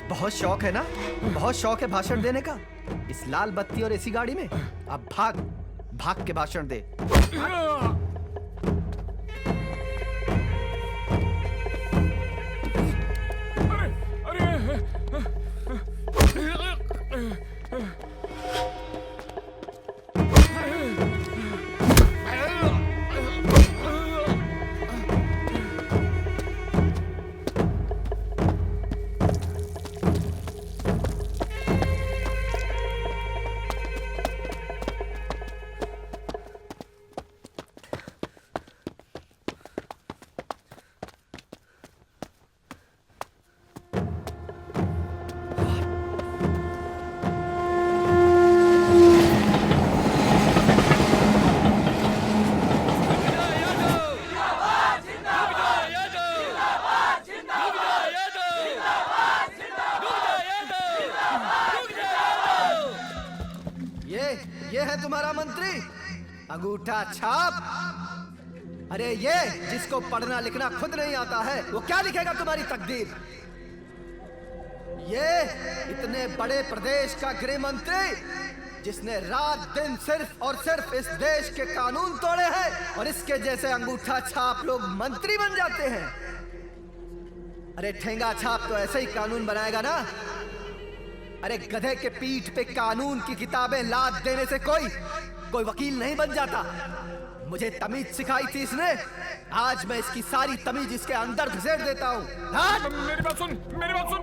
बहुत शौक है ना? बहुत शौक है भाषण देने का इस लाल बत्ती और ऐसी गाड़ी में। अब भाग भाग के भाषण दे। ये है तुम्हारा मंत्री, अंगूठा छाप। अरे ये जिसको पढ़ना लिखना खुद नहीं आता है, वो क्या लिखेगा तुम्हारी तकदीर? ये इतने बड़े प्रदेश का गृह मंत्री जिसने रात दिन सिर्फ और सिर्फ इस देश के कानून तोड़े हैं, और इसके जैसे अंगूठा छाप लोग मंत्री बन जाते हैं। अरे ठेंगा छाप तो ऐसे ही कानून बनाएगा ना। अरे गधे के पीठ पे कानून की किताबें लाद देने से कोई वकील नहीं बन जाता। मुझे तमीज सिखाई थी इसने, आज मैं इसकी सारी तमीज इसके अंदर घुसेड़ देता हूँ। मेरी बात सुन, मेरी बात सुन।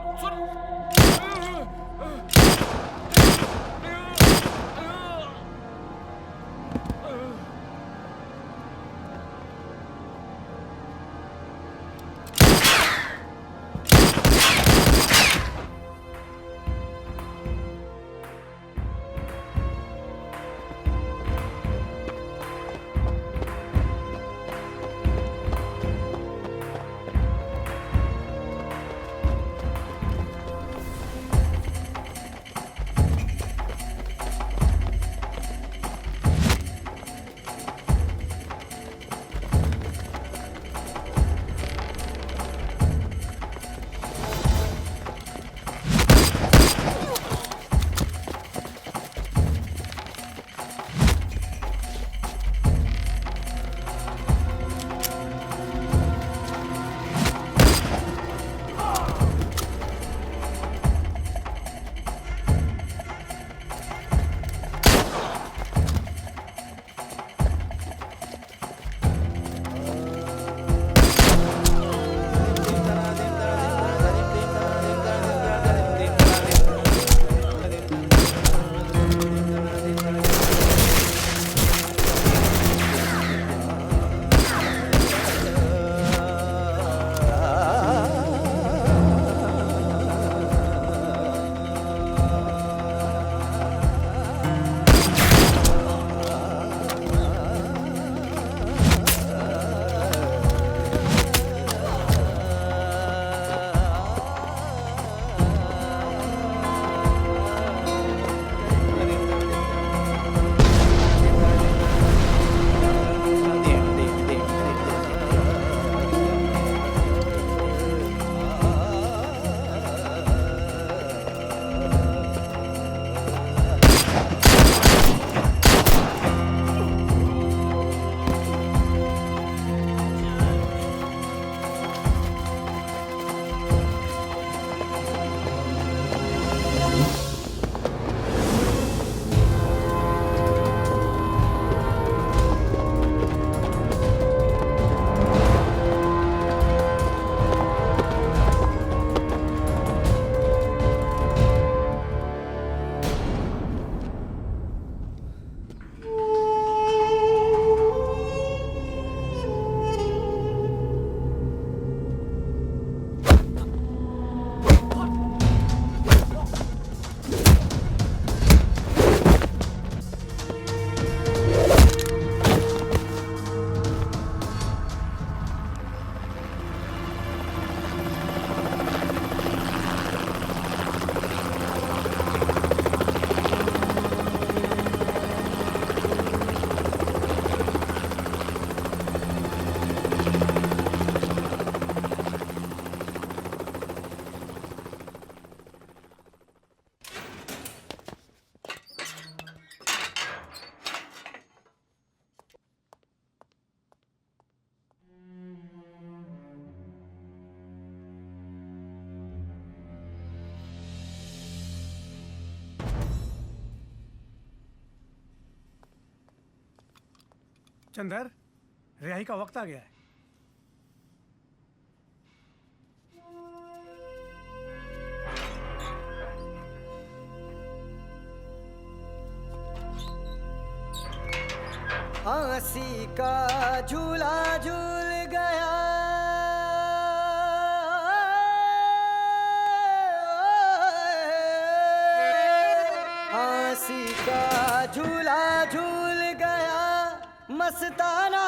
चंदर, रिहाई का वक्त आ गया है। फांसी का झूला झूल गया, फांसी का झूला झूल गया, मस्ताना